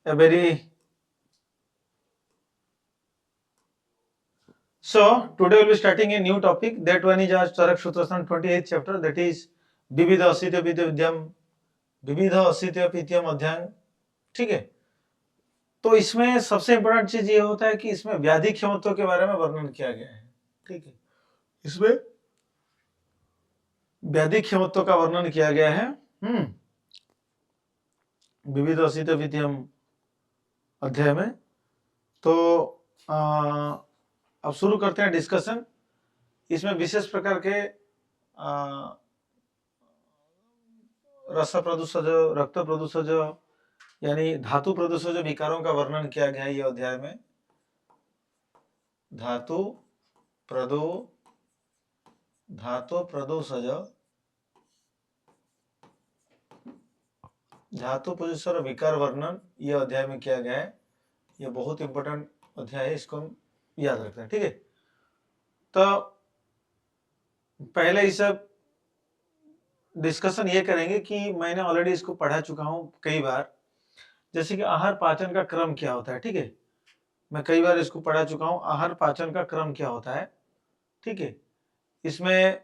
a very so today we'll be starting a new topic. That one is our Charak Sutrasana 28th chapter, that is विविध असित विद्यम विविध असित पित्यम अध्याय। ठीक है, तो इसमें सबसे इंपॉर्टेंट चीज ये होता है कि इसमें व्याधि क्षमत्व के बारे में वर्णन किया गया है। ठीक है, इसमें व्याधि क्षमत्व का वर्णन किया गया है विविध असित विद्यम अध्याय में। तो अब शुरू करते हैं डिस्कशन। इसमें विशेष प्रकार के रस प्रदूषज, रक्त प्रदूषज यानी धातु प्रदूषज विकारों का वर्णन किया गया है ये अध्याय में। धातु प्रदूषज धातु प्रदूषण विकार वर्णन ये अध्याय में किया गया है। ये बहुत इंपॉर्टेंट अध्याय है, इसको हम याद रखते हैं। ठीक है, तो पहले इस डिस्कशन ये करेंगे कि मैंने ऑलरेडी इसको पढ़ा चुका हूं कई बार, जैसे कि आहार पाचन का क्रम क्या होता है। ठीक है, मैं कई बार इसको पढ़ा चुका हूं, आहार पाचन का क्रम क्या होता है। ठीक है, इसमें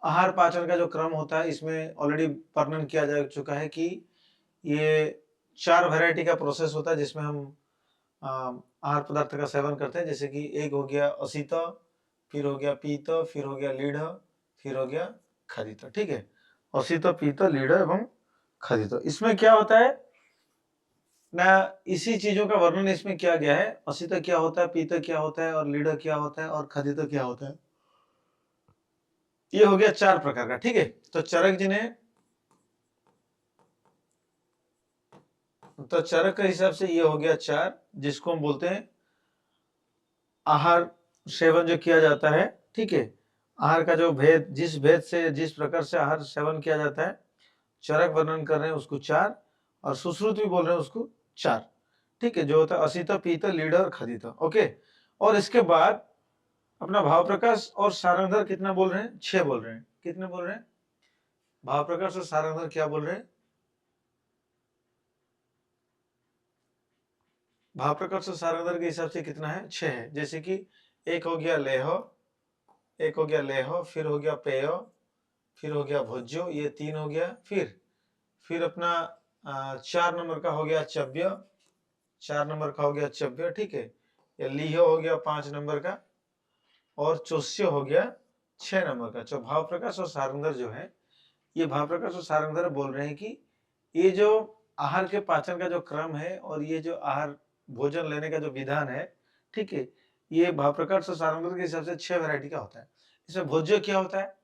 आहार पाचन का जो क्रम होता है इसमें ऑलरेडी वर्णन किया जा चुका है कि ये 4 वैरायटी का प्रोसेस होता है जिसमें हम आहार पदार्थ का सेवन करते हैं। जैसे कि एक हो गया असित, फिर हो गया पीत, फिर हो गया लीढ़, फिर हो गया खदित। ठीक है, असित, पीत, लीढ़ एवं खदित। इसमें क्या होता है ना, इसी चीजों का वर्णन इसमें किया गया है। असित क्या होता है, पीत क्या होता है, और लीढ़ क्या होता है, और खदित क्या होता है। ये हो गया 4 प्रकार का। ठीक है, तो चरक जी ने, तो चरक के हिसाब से ये हो गया 4, जिसको हम बोलते हैं आहार सेवन जो किया जाता है। ठीक है, आहार का जो भेद, जिस भेद से, जिस प्रकार से आहार सेवन किया जाता है, चरक वर्णन कर रहे हैं उसको 4, और सुश्रुत भी बोल रहे हैं उसको 4। ठीक है, जो होता है असित, पीत, लीढ़ और खदित। ओके, और इसके बाद अपना भाव प्रकाश और सारंगधर कितना बोल रहे हैं, 6 बोल रहे हैं। कितने बोल रहे हैं, भाव प्रकाश और सारंगधर क्या बोल रहे हैं, भाव प्रकाश और सारंगधर के हिसाब से कितना है, 6 है। जैसे कि एक हो गया लेह, एक हो गया लेह, फिर हो गया पेय, फिर हो गया भोज्यो, ये 3 हो गया। फिर अपना 4 नंबर का हो गया चव्य, 4 नंबर का हो गया चव्य। ठीक है, ये लीह हो गया 5 नंबर का, और चोष्य हो गया 6 नंबर का। जो भाव प्रकाश और सारंगधर जो है, ये भाव प्रकाश और सारंगधर बोल रहे हैं कि ये जो आहार के पाचन का जो क्रम है, और ये जो आहार भोजन लेने का जो विधान है, ठीक है, ये भाव प्रकाश और सारंगधर के हिसाब से 6 वैरायटी का होता है। इसमें भोज्य क्या होता है,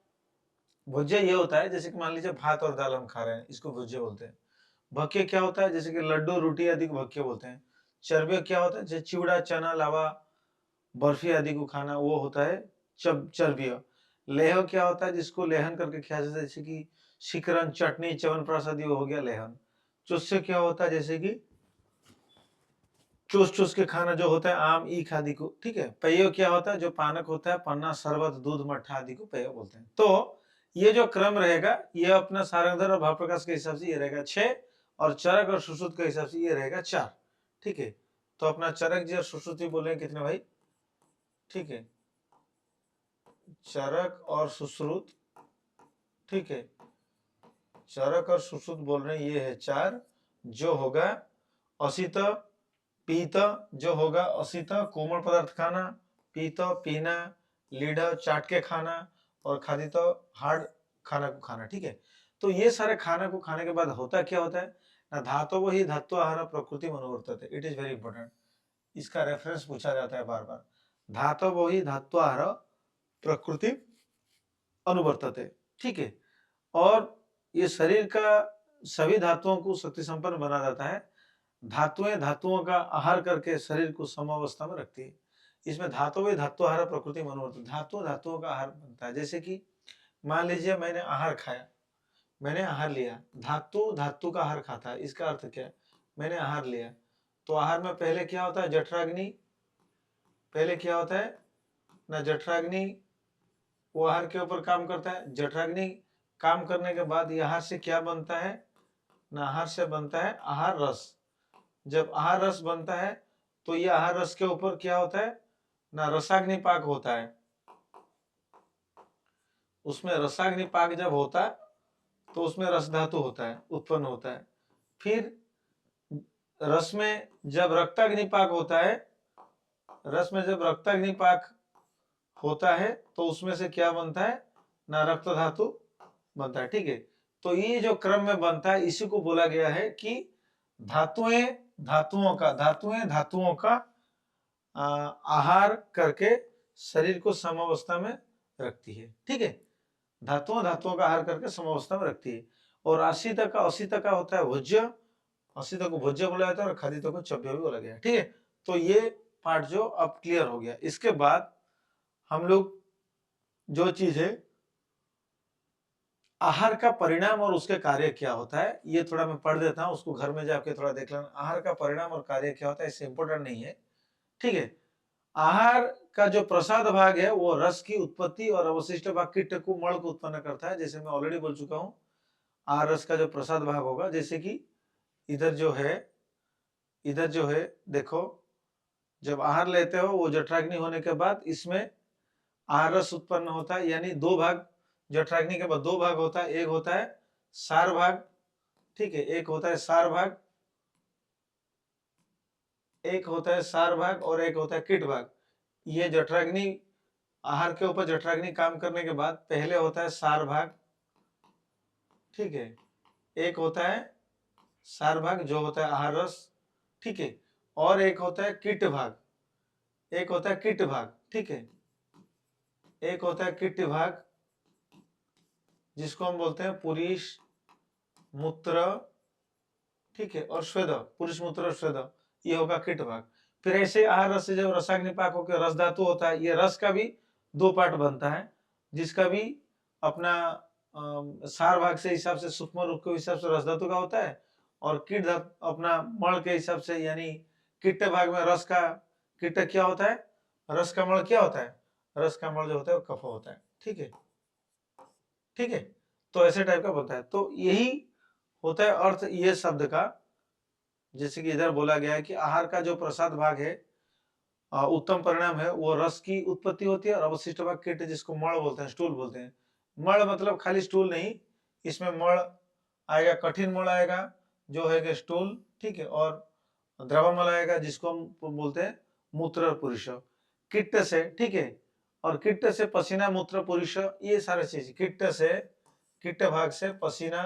भोज्य ये होता है जैसे कि मान लीजिए भात और दाल हम खा रहे हैं, इसको भोज्य बोलते हैं। भक्ष्य क्या होता है, जैसे कि लड्डू, रोटी आदि को भक्ष्य बोलते हैं। चर्ब्य क्या होता है, जैसे चिवड़ा, चना, लावा, बर्फी आदि को खाना, वो होता है चर्ब्य। लेह क्या होता है, जिसको लेहन करके खाया जाता है, जैसे कि शिकरन, चटनी, च्यवनप्राश आदि, वो हो गया लेहन। चुस्य क्या होता है, जैसे कि चूस चूस के खाना जो होता है, आम, ईख आदि को। ठीक है, पेय क्या होता है, जो पानक होता है, पन्ना, शरबत, दूध, मट्ठा आदि को पेय बोलते हैं। तो ये जो क्रम रहेगा, ये अपना सारंगधर और भाव प्रकाश के हिसाब से ये रहेगा 6, और चरक और सुश्रुत के हिसाब से ये रहेगा 4। ठीक है, तो अपना चरक जी और सुश्रुत जी बोले कितने भाई, ठीक है, चरक और सुश्रुत। ठीक है, चरक और सुश्रुत बोल रहे हैं, ये है 4, जो होगा असित, पीत, जो होगा असित कोमल पदार्थ खाना, पीत पीना, लीढ़ चाट के खाना, और खादित हार्ड खाना को खाना। ठीक है, तो ये सारे खाना को खाने के बाद होता क्या होता है ना, धातु ही धातु आहार प्रकृति अनुवर्तते। इट इज वेरी इंपॉर्टेंट, इसका रेफरेंस पूछा जाता है बार बार। धातु ही धातु आहार प्रकृति अनुवर्तते। ठीक है, और ये शरीर का सभी धातुओं को शक्ति संपन्न बना जाता है। धातुएं धातुओं का आहार करके शरीर को समावस्था में रखती है। इसमें धातु धातु आहार प्रकृति मनोवर्त, धातु धातुओं का आहार बनता है। जैसे कि मान लीजिए मैंने आहार खाया, मैंने आहार लिया, धातु धातु का आहार खाता है। इसका अर्थ क्या है, मैंने आहार लिया, तो आहार में पहले क्या होता है, जठराग्नि, पहले क्या होता है ना, जठराग्नि वो आहार के ऊपर काम करता है। जठराग्नि काम करने के बाद आहार से क्या बनता है, ना आहार से बनता है आहार रस। जब आहार रस बनता है तो ये आहार रस के ऊपर क्या होता है ना रसाग्निपाक होता है। उसमें रसाग्निपाक जब होता है तो उसमें रस धातु होता है, उत्पन्न होता है। फिर रस में जब रक्ताग्निपाक होता है, रस में जब रक्ताग्निपाक होता है तो उसमें से क्या बनता है ना रक्त धातु बनता है। ठीक है, तो ये जो क्रम में बनता है इसी को बोला गया है कि धातुएं धातुओं का आहार करके शरीर को समावस्था में रखती है। ठीक है, धातुओं का आहार करके समावस्था में रखती है। और असित का होता है भोज्य, असित को भोज्य बोला जाता है और खादित को चव्य भी बोला गया। ठीक है, तो ये पार्ट जो अब क्लियर हो गया। इसके बाद हम लोग जो चीज है आहार का परिणाम और उसके कार्य क्या होता है ये थोड़ा मैं पढ़ देता हूं, उसको घर में जाके थोड़ा देख लेना। आहार का परिणाम और कार्य क्या होता है इससे इंपॉर्टेंट नहीं है। ठीक है, आहार का जो प्रसाद भाग है वो रस की उत्पत्ति और अवशिष्ट भाग कीट को मल को उत्पन्न करता है। जैसे मैं ऑलरेडी बोल चुका हूं, आहार रस का जो प्रसाद भाग होगा, जैसे कि इधर जो है देखो, जब आहार लेते हो वो जठराग्नि होने के बाद इसमें आहार रस उत्पन्न होता है। यानी दो भाग, जठराग्नि के बाद दो भाग होता है, एक होता है सार भाग। ठीक है, एक होता है सार भाग, एक होता है सार भाग और एक होता है कीट भाग। ये जठराग्नि, आहार के ऊपर जठराग्नि काम करने के बाद पहले होता है सार भाग। ठीक है, एक होता है सार भाग जो होता है आहार रस। ठीक है, और एक होता है कीट भाग, एक होता है कीट भाग। ठीक है, एक होता है कीट भाग जिसको हम बोलते हैं पुरुष मूत्र। ठीक है, और स्वेद, पुरुष मूत्र और स्वेद, ये होगा कीट भाग। फिर ऐसे आहार रस से जब रसाग्निपाक होकर रस धातु होता है, ये रस का भी दो पार्ट बनता है, जिसका भी अपना सार भाग से हिसाब से सूक्ष्म रूप के हिसाब से रस धातु का होता है, और कीट धातु अपना मल के हिसाब से, यानी कीट भाग में रस का कीट क्या होता है, रस का मल क्या होता है, रस का मल जो होता है वो कफ होता है। ठीक है, ठीक है, तो ऐसे टाइप का बनता है। तो यही होता है अर्थ ये शब्द का। जैसे कि इधर बोला गया है कि आहार का जो प्रसाद भाग है, उत्तम परिणाम है, वो रस की उत्पत्ति होती है, और अवशिष्ट भाग कीट जिसको मड़ बोलते हैं, स्टूल बोलते हैं। मड़ मतलब खाली स्टूल नहीं, इसमें मड़ आएगा, कठिन मड़ आएगा जो है कि स्टूल। ठीक है, और द्रवमल आएगा जिसको हम बोलते हैं मूत्र और पुरुष। कीट से, ठीक है, और कीट से पसीना मूत्र पुरुष, ये सारे चीज कीट भाग से पसीना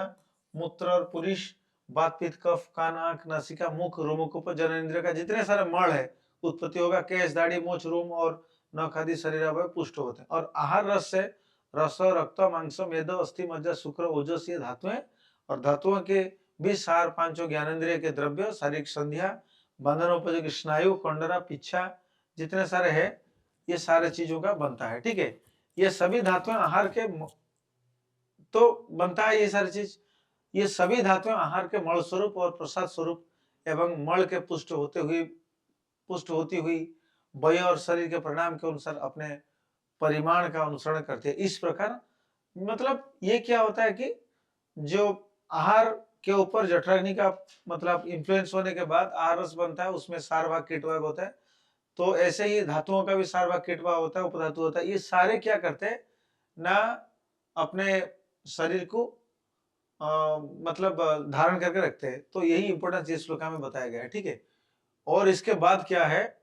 मूत्र और पुरुष, बात पित्त कफ कान आंख नासिका मुख रोमकूप जननेंद्रिय का जितने सारे मल है उत्पत्ति होगा। केश दाढ़ी मूछ रोम और नख आदि शरीर अवयव पुष्ट होते हैं। और आहार रस से रस रक्त मांस मेद अस्थि मज्जा शुक्र ओजस ये धातुएं, और धातुओं के भी सार पांचों ज्ञानेंद्रिय के द्रव्य, शारीरिक संध्या, बंधनोपयोगी स्नायु कंडरा पिच्छा, जितने सारे है ये सारे चीजों का बनता है। ठीक है, ये सभी धातुएं आहार के तो बनता है। ये सारी चीज, ये सभी धातुएं आहार के मल स्वरूप और प्रसाद स्वरूप एवं मल के पुष्ट होती हुई वय और शरीर के परिणाम के अनुसार अपने परिमाण का अनुसरण करते हैं। इस प्रकार मतलब ये क्या होता है कि जो आहार के ऊपर जठराग्नि का मतलब इंफ्लुएंस होने के बाद आहार रस बनता है, उसमें सार भाग कीट भाग होता है। तो ऐसे ही धातुओं का भी सार भाग कीट भाग होता है, उपधातु होता है। ये सारे क्या करते हैं ना, अपने शरीर को मतलब धारण करके रखते हैं। तो यही इंपोर्टेंस इस श्लोक में बताया गया है। ठीक है, और इसके बाद क्या है,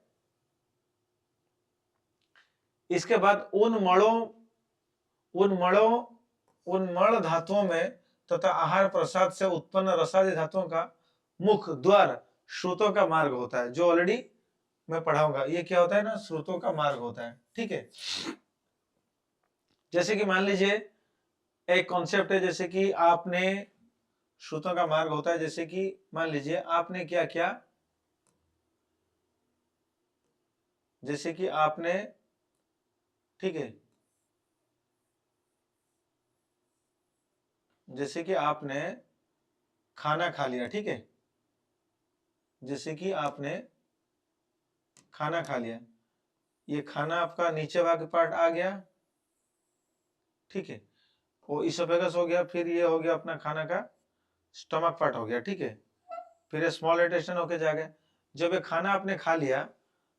इसके बाद उन मल धातुओं में तथा आहार प्रसाद से उत्पन्न रसादि धातुओं का मुख द्वार श्रुतों का मार्ग होता है, जो ऑलरेडी मैं पढ़ाऊंगा। ये क्या होता है ना, श्रुतों का मार्ग होता है। ठीक है, जैसे कि मान लीजिए एक कॉन्सेप्ट है, जैसे कि आपने श्रुतों का मार्ग होता है, जैसे कि मान लीजिए आपने क्या किया, जैसे कि आपने, ठीक है, जैसे कि आपने खाना खा लिया। ठीक है, जैसे कि आपने खाना खा लिया, ये खाना आपका नीचे भाग पार्ट आ गया। ठीक है, वो इसोफेगस हो गया, फिर ये हो गया अपना खाना का स्टमक पार्ट हो गया, ठीक है। फिर ये स्मॉल इंटेस्टाइन होके जाएगा। जब ये खाना आपने खा लिया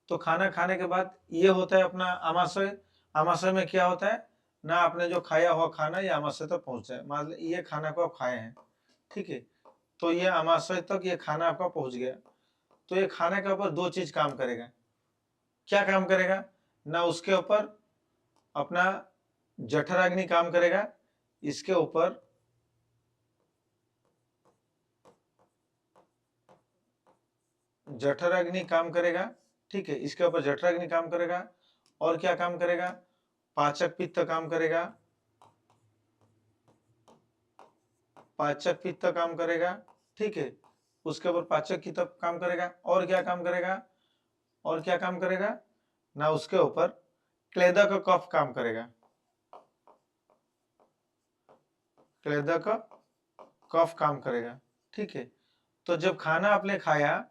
तो खाना खाने के बाद ये होता है अपना आमाशय। आमाशय में क्या होता है ना, आपने जो खाया हुआ खाना ये आमाशय तक पहुंचा है। मान लीजिए ये खाना को आप खाए हैं, ठीक है, तो ये आमाशय तक ये खाना आपका पहुंच गया। तो ये खाने के ऊपर दो चीज काम करेगा। क्या काम करेगा ना, उसके ऊपर अपना जठराग्नि काम करेगा, इसके ऊपर जठराग्नि काम करेगा, ठीक है, इसके ऊपर जठराग्नि काम करेगा। और क्या काम करेगा, पाचक पित्त काम करेगा, पाचक पित्त काम करेगा, ठीक है, उसके ऊपर पाचक की तब काम करेगा। और क्या काम करेगा, और क्या काम करेगा ना, उसके ऊपर क्लेदक कफ काम करेगा, क्लेदक कफ काम करेगा, ठीक है। तो जब खाना आपने खाया,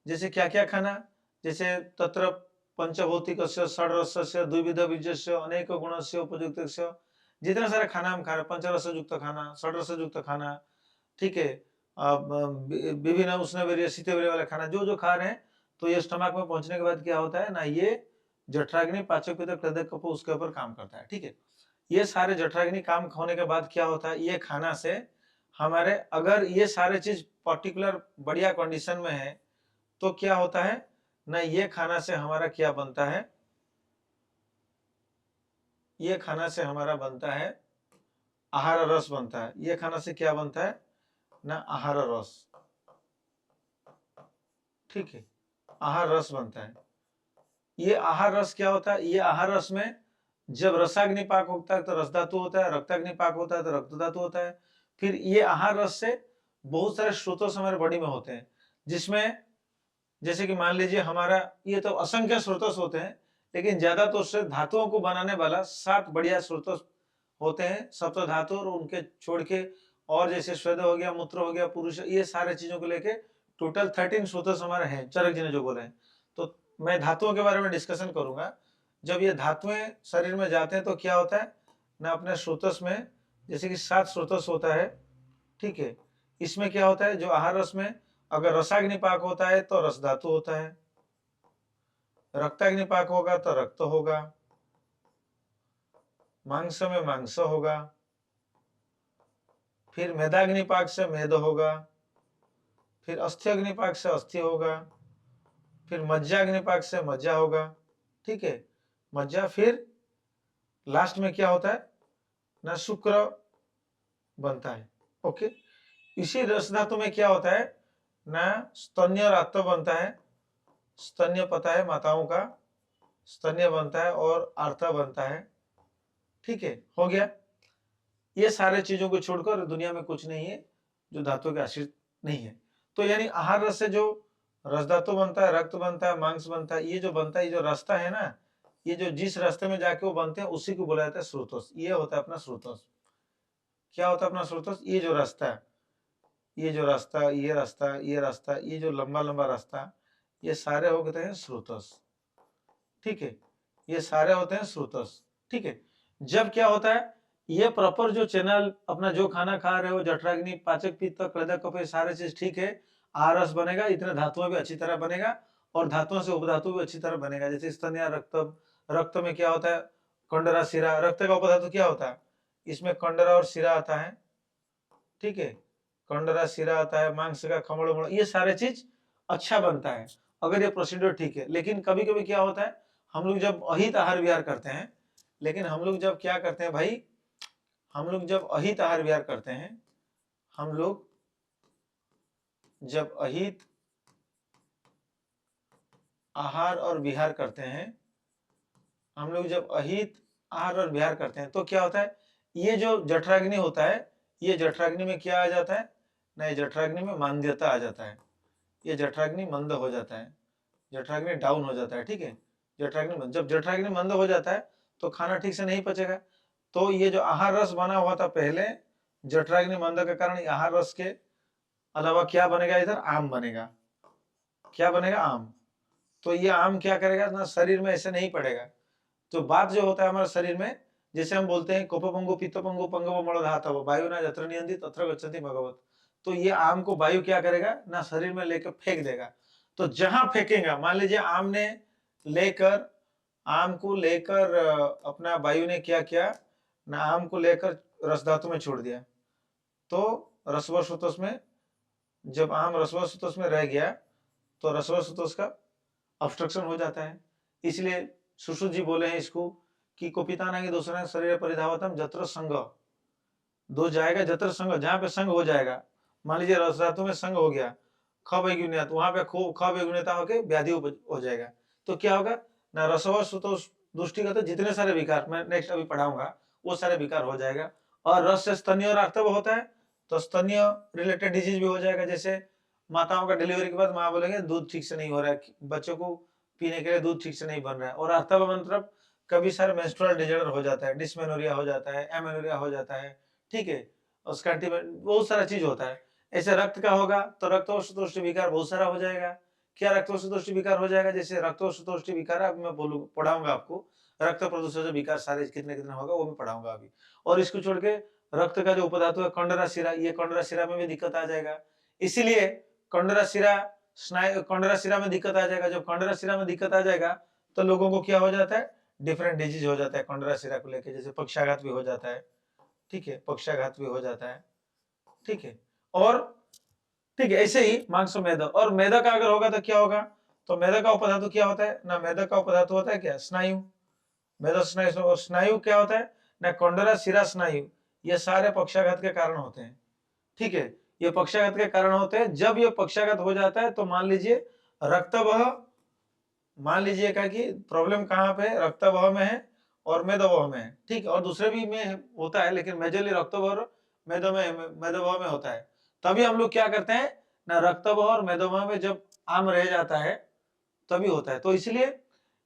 जैसे क्या क्या खाना, जैसे तत्र पंचभौतिकस्य षड्रसस्य द्विविध बीजस्य अनेक गुणस्य उपयुक्तस्य, जितना सारा खाना हम खा रहे, पंचरस युक्त खाना, षड्रस युक्त खाना, ठीक है, विभिन्न उष्णवीर्य शीतवीर्य वाला खाना जो जो खा रहे हैं, तो ये स्टमक में पहुंचने के बाद क्या होता है ना, ये जठराग्नि पाचक पित्त क्लेदक कफ उसके ऊपर काम करता है, ठीक है। ये सारे जठराग्नि काम होने के बाद क्या होता है, ये खाना से हमारे, अगर ये सारे चीज पर्टिकुलर बढ़िया कंडीशन में है तो क्या होता है ना, ये खाना से हमारा क्या बनता है, ये खाना से हमारा बनता है आहार रस बनता है। ये खाना से क्या बनता है ना, आहार रस, ठीक है, आहार रस बनता है। ये आहार रस क्या होता है, ये आहार रस में जब रसाग्नि पाक होता है तो रस धातु होता है, रक्ताग्नि पाक होता है तो रक्त धातु होता है। फिर ये आहार रस से बहुत सारे स्रोतों हमारे बॉडी में होते हैं, जिसमें जैसे कि मान लीजिए हमारा, ये तो असंख्य स्रोत होते हैं, लेकिन ज्यादा तो उससे धातुओं को बनाने वाला 7 बढ़िया स्रोत होते हैं, सप्त धातु, और उनके छोड़ के और जैसे स्वेद हो गया, मूत्र हो गया, पुरुष, ये सारे चीजों को लेके टोटल 13 स्रोत हमारे हैं, चरक जी ने जो बोले हैं। तो मैं धातुओं के बारे में डिस्कशन करूंगा। जब ये धातुएं शरीर में जाते हैं तो क्या होता है ना, अपने स्रोतस में जैसे कि 7 स्रोतस होता है, ठीक है। इसमें क्या होता है, जो आहार रस में अगर रसाग्नि पाक होता है तो रस धातु होता है, रक्ताग्नि पाक होगा तो रक्त होगा, मांस में मांस होगा, फिर मेदाग्नि पाक से मेद होगा, फिर अस्थिअग्नि पाक से अस्थि होगा, फिर मज्जाग्नि पाक से मज्जा होगा, ठीक है, मज्जा। फिर लास्ट में क्या होता है ना, शुक्र बनता है, ओके। इसी रस धातु में क्या होता है ना, स्तन्य और आत्व बनता है। स्तन्य पता है माताओं का, स्तन्य बनता है और आर्ता बनता है, ठीक है, हो गया। ये सारे चीजों को छोड़कर दुनिया में कुछ नहीं है जो धातु के आश्रित नहीं है। तो यानी आहार रस से जो रस धातु बनता है, रक्त बनता है, मांस बनता है, ये जो बनता है, ये जो रास्ता है ना, ये जो जिस रास्ते में जाके वो बनते हैं उसी को बोला जाता है स्रोतस। ये होता है अपना स्रोतस। क्या होता है अपना स्रोतस, ये जो रास्ता है, ये जो रास्ता, ये रास्ता, ये रास्ता, ये जो लंबा लंबा रास्ता, ये सारे होते हैं स्रोतस, ठीक है, ये सारे होते हैं स्रोतस, ठीक है। जब क्या होता है, ये प्रॉपर जो चैनल अपना जो खाना खा रहे हो, जठराग्नि पाचक पित्त क्लेदक कफ, सारे चीज ठीक है, आहार रस बनेगा, इतने धातुओं भी अच्छी तरह बनेगा, और धातुओं से उपधातु भी अच्छी तरह बनेगा। जैसे स्तन या रक्त, रक्त में क्या होता है, कंडरा शिरा, रक्त का उपधातु क्या होता है, इसमें कंडरा और शिरा आता है, ठीक है, कंडरा शिरा आता है, मांस का खमड़ उमड़, ये सारे चीज अच्छा बनता है अगर ये प्रोसीड्योर ठीक है। लेकिन कभी कभी क्या होता है, हम लोग जब अहित आहार विहार करते हैं, लेकिन हम लोग जब क्या करते हैं भाई, हम लोग जब अहित आहार विहार करते हैं, हम लोग जब अहित आहार और विहार करते हैं, हम लोग जब अहित आहार और विहार करते हैं तो क्या होता है, ये जो जठराग्नि होता है, ये जठराग्नि में क्या आ जाता है ना, ये जठराग्नि में मांद्यता आ जाता है, ये जठराग्नि मंद हो जाता है, जठराग्नि डाउन हो जाता है, ठीक है। जठराग्नि, जब जठराग्नि मंद हो जाता है तो खाना ठीक से नहीं पचेगा। तो ये जो आहार रस बना हुआ था पहले, जठराग्नि मंद के कारण आहार रस के अलावा क्या बनेगा, इधर आम बनेगा। क्या बनेगा, आम। तो ये आम क्या करेगा ना, शरीर में ऐसे नहीं पड़ेगा। तो बात जो होता है हमारे शरीर में, जैसे हम बोलते हैं कोपपंगु पित्तपंगु पंगव मणोधातव वायुना यत्र नियंति तत्र गच्छन्ति भगवत। तो ये आम को वायु क्या करेगा ना, शरीर में लेकर फेंक देगा। तो जहां फेंकेगा, मान लीजिए आम ने लेकर, आम को लेकर अपना वायु ने क्या किया ना, आम को लेकर रस धातु में छोड़ दिया, तो रसव सुतोष में, जब आम रसव सुतोष में रह गया तो रसव सुतोष का ऑब्स्ट्रक्शन हो जाता है। इसलिए सुश्रुत जी बोले हैं इसको कि कोपिताना की दूसरा शरीर परिधावतम जत्र संग, दो जाएगा जत्र संग, जहां पे संग हो जाएगा, मान लीजिए रस धातु में संग हो गया, ख वैगुण्यता, वहां पे ख वैगुण्यता होके व्याधि हो जाएगा। तो क्या होगा ना, रसव सुतोष दृष्टिगत जितने सारे विकार मैं नेक्स्ट अभी पढ़ाऊंगा वो सारे विकार हो जाएगा। और रस से स्तनीय और आर्तव होता है, तो स्तनीय रिलेटेड डिजीज भी हो जाएगा। जैसे माताओं का डिलीवरी के बाद माँ बोलेंगे दूध ठीक से नहीं हो रहा है, बच्चों को पीने के लिए दूध ठीक से नहीं बन रहा है। और आर्तव मतलब कभी सारे मेंस्ट्रुअल डिजॉर्डर हो जाता है, डिस्मेनोरिया हो जाता है, एमेनोरिया हो जाता है, ठीक है, उसका बहुत सारा चीज होता है। ऐसे रक्त का होगा तो रक्तोष्ठ विकार बहुत सारा हो जाएगा। क्या रक्तोष्ठ विकार हो जाएगा, जैसे रक्तोष्ठ विकार अब मैं पढ़ाऊंगा आपको, रक्त प्रदूषण विकार सारे कितने कितने होगा वो मैं पढ़ाऊंगा अभी। और इसको छोड़ के रक्त का जो उपधातु है कंडरा शिरा, ये कंडरा शिरा में भी दिक्कत आ जाएगा। इसीलिए कंडरा शिरा स्नायु, कंडरा शिरा में दिक्कत आ जाएगा। जब कंडरा शिरा में दिक्कत आ जाएगा तो लोगों को क्या हो जाता है, डिफरेंट डिजीज हो जाता है कंडरा शिरा को लेके, जैसे पक्षाघात भी हो जाता है, ठीक है, पक्षाघात भी हो जाता है, ठीक है। और ठीक है, ऐसे ही मांस मेदा, और मेदा का अगर होगा तो क्या होगा, तो मेदा का उपधातु क्या होता है ना, मेदा का उपधातु होता है क्या, स्नायु, मेदा स्नायु। और स्नायु क्या होता है ना, कंडरा शिरा स्नायु, ये सारे पक्षाघात के कारण होते हैं, ठीक है, ये पक्षाघात के कारण होते हैं। जब ये पक्षाघात हो जाता है तो मान लीजिए रक्तवह, मान लीजिएगा कि प्रॉब्लम कहाँ पे है, रक्तवह में है और मेदवह में है, ठीक है, और दूसरे भी में होता है, लेकिन मेजरली रक्तवह और मेदवह में होता है। तभी हम लोग क्या करते हैं ना, रक्तवह और मेदवह में जब आम रह जाता है तभी होता है। तो इसलिए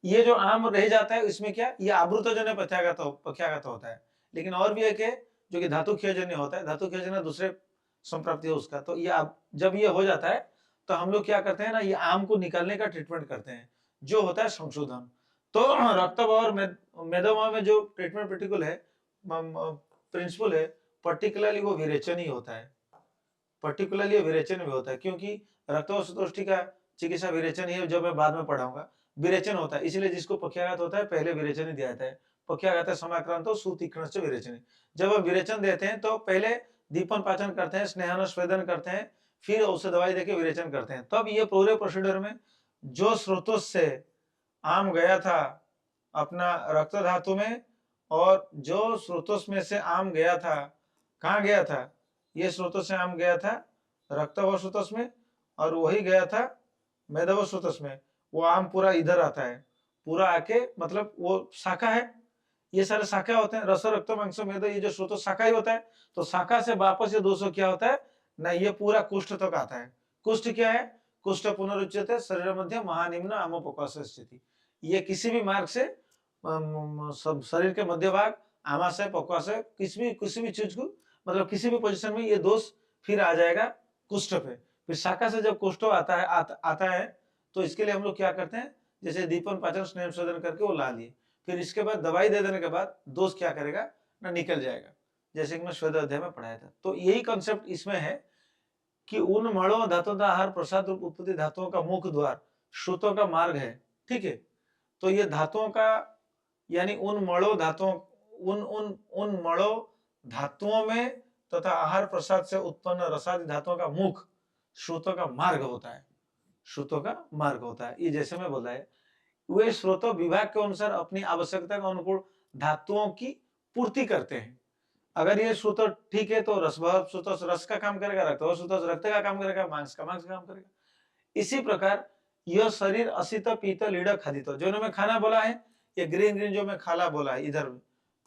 ये जो आम रह जाता है इसमें क्या, ये आवृतजन्य पक्षाघात होता है। लेकिन और भी एक है जो कि धातु क्षयजन्य होता है, धातु क्षयजन्य दूसरे संप्राप्ति है उसका। तो ये जब ये हो जाता है तो हम लोग क्या करते हैं ना, ये आम को निकालने का ट्रीटमेंट करते हैं, जो होता है संशोधन। तो रक्तवाह और मेदोमा में जो ट्रीटमेंट प्रिटिकल है, प्रिंसिपल है, पर्टिकुलरली वो विरेचन ही होता है, पर्टिकुलरली विरेचन भी होता है, क्योंकि रक्तोष्ठी का चिकित्सा विरेचन ही, जब मैं बाद में पढ़ाऊंगा, विरेचन होता है। इसलिए जिसको पक्षाघात होता है पहले विरेचन ही दिया जाता है, पक्षाघात समाक्रांतो सुतीक्ष्ण विरेचन। जब हम विरेचन देते हैं तो पहले दीपन पाचन करते हैं, स्नेहन स्वेदन करते हैं, फिर उसे दवाई देके विरेचन करते हैं। तब ये पूरे प्रोसीडर में जो स्रोतों से आम गया था अपना रक्त धातु में, और जो स्रोतों में से आम गया था, कहाँ गया था, ये स्रोतों से आम गया था रक्तव स्रोतस में, और वही गया था मेदव स्रोतस में। वो आम पूरा इधर आता है, पूरा आके, मतलब वो शाखा है, ये सारे शाखा होते हैं, रस रक्त मांस मेद, ये जो स्रोत शाखा ही होता है। तो शाखा से वापस ये 200 क्या होता है ना, ये पूरा कुष्ठ तक आता है। कुष्ठ क्या है, कुष्ठ पुनरुच्यते शरीर मध्य महानिम्न आमोपकाश स्थिति। ये किसी भी मार्ग से सब शरीर के मध्य भाग, आमाशय पक्वाशय, किसी भी चीज को, मतलब किसी भी पोजीशन में ये दोष फिर आ जाएगा कुष्ठ पे। फिर शाखा से जब कुष्ठ आता है तो इसके लिए हम लोग क्या करते हैं, जैसे दीपन पाचन स्नेह शोधन करके वो ला लिए, फिर इसके बाद दवाई दे देने के बाद दोष क्या करेगा ना, निकल जाएगा, जैसे कि मैं श्वेत अध्याय में पढ़ाया था। तो यही कॉन्सेप्ट इसमें है कि उन मणों धातुओं का आहार प्रसाद उत्पत्ति धातुओं का मुख्य द्वार श्रुतों का मार्ग है, ठीक है। तो ये धातुओं का, यानी उन मणो धातुओं, उन मणो धातुओं में तथा आहार प्रसाद से उत्पन्न रसादि धातुओं का मुख श्रुतों का मार्ग होता है, श्रुतों का मार्ग होता है। ये जैसे मैं बोला है, वे स्रोतों विभाग के अनुसार अपनी आवश्यकता के अनुकूल धातुओं की पूर्ति करते हैं। अगर ये सूत्र ठीक है तो रस रस का काम करेगा, रक्त का काम करेगा, मांस का काम करेगा। इसी प्रकार यह शरीर असित पीत लीड़ खादित, जो मैं खाना बोला है, ये ग्रीन जो मैं खाना बोला है, इधर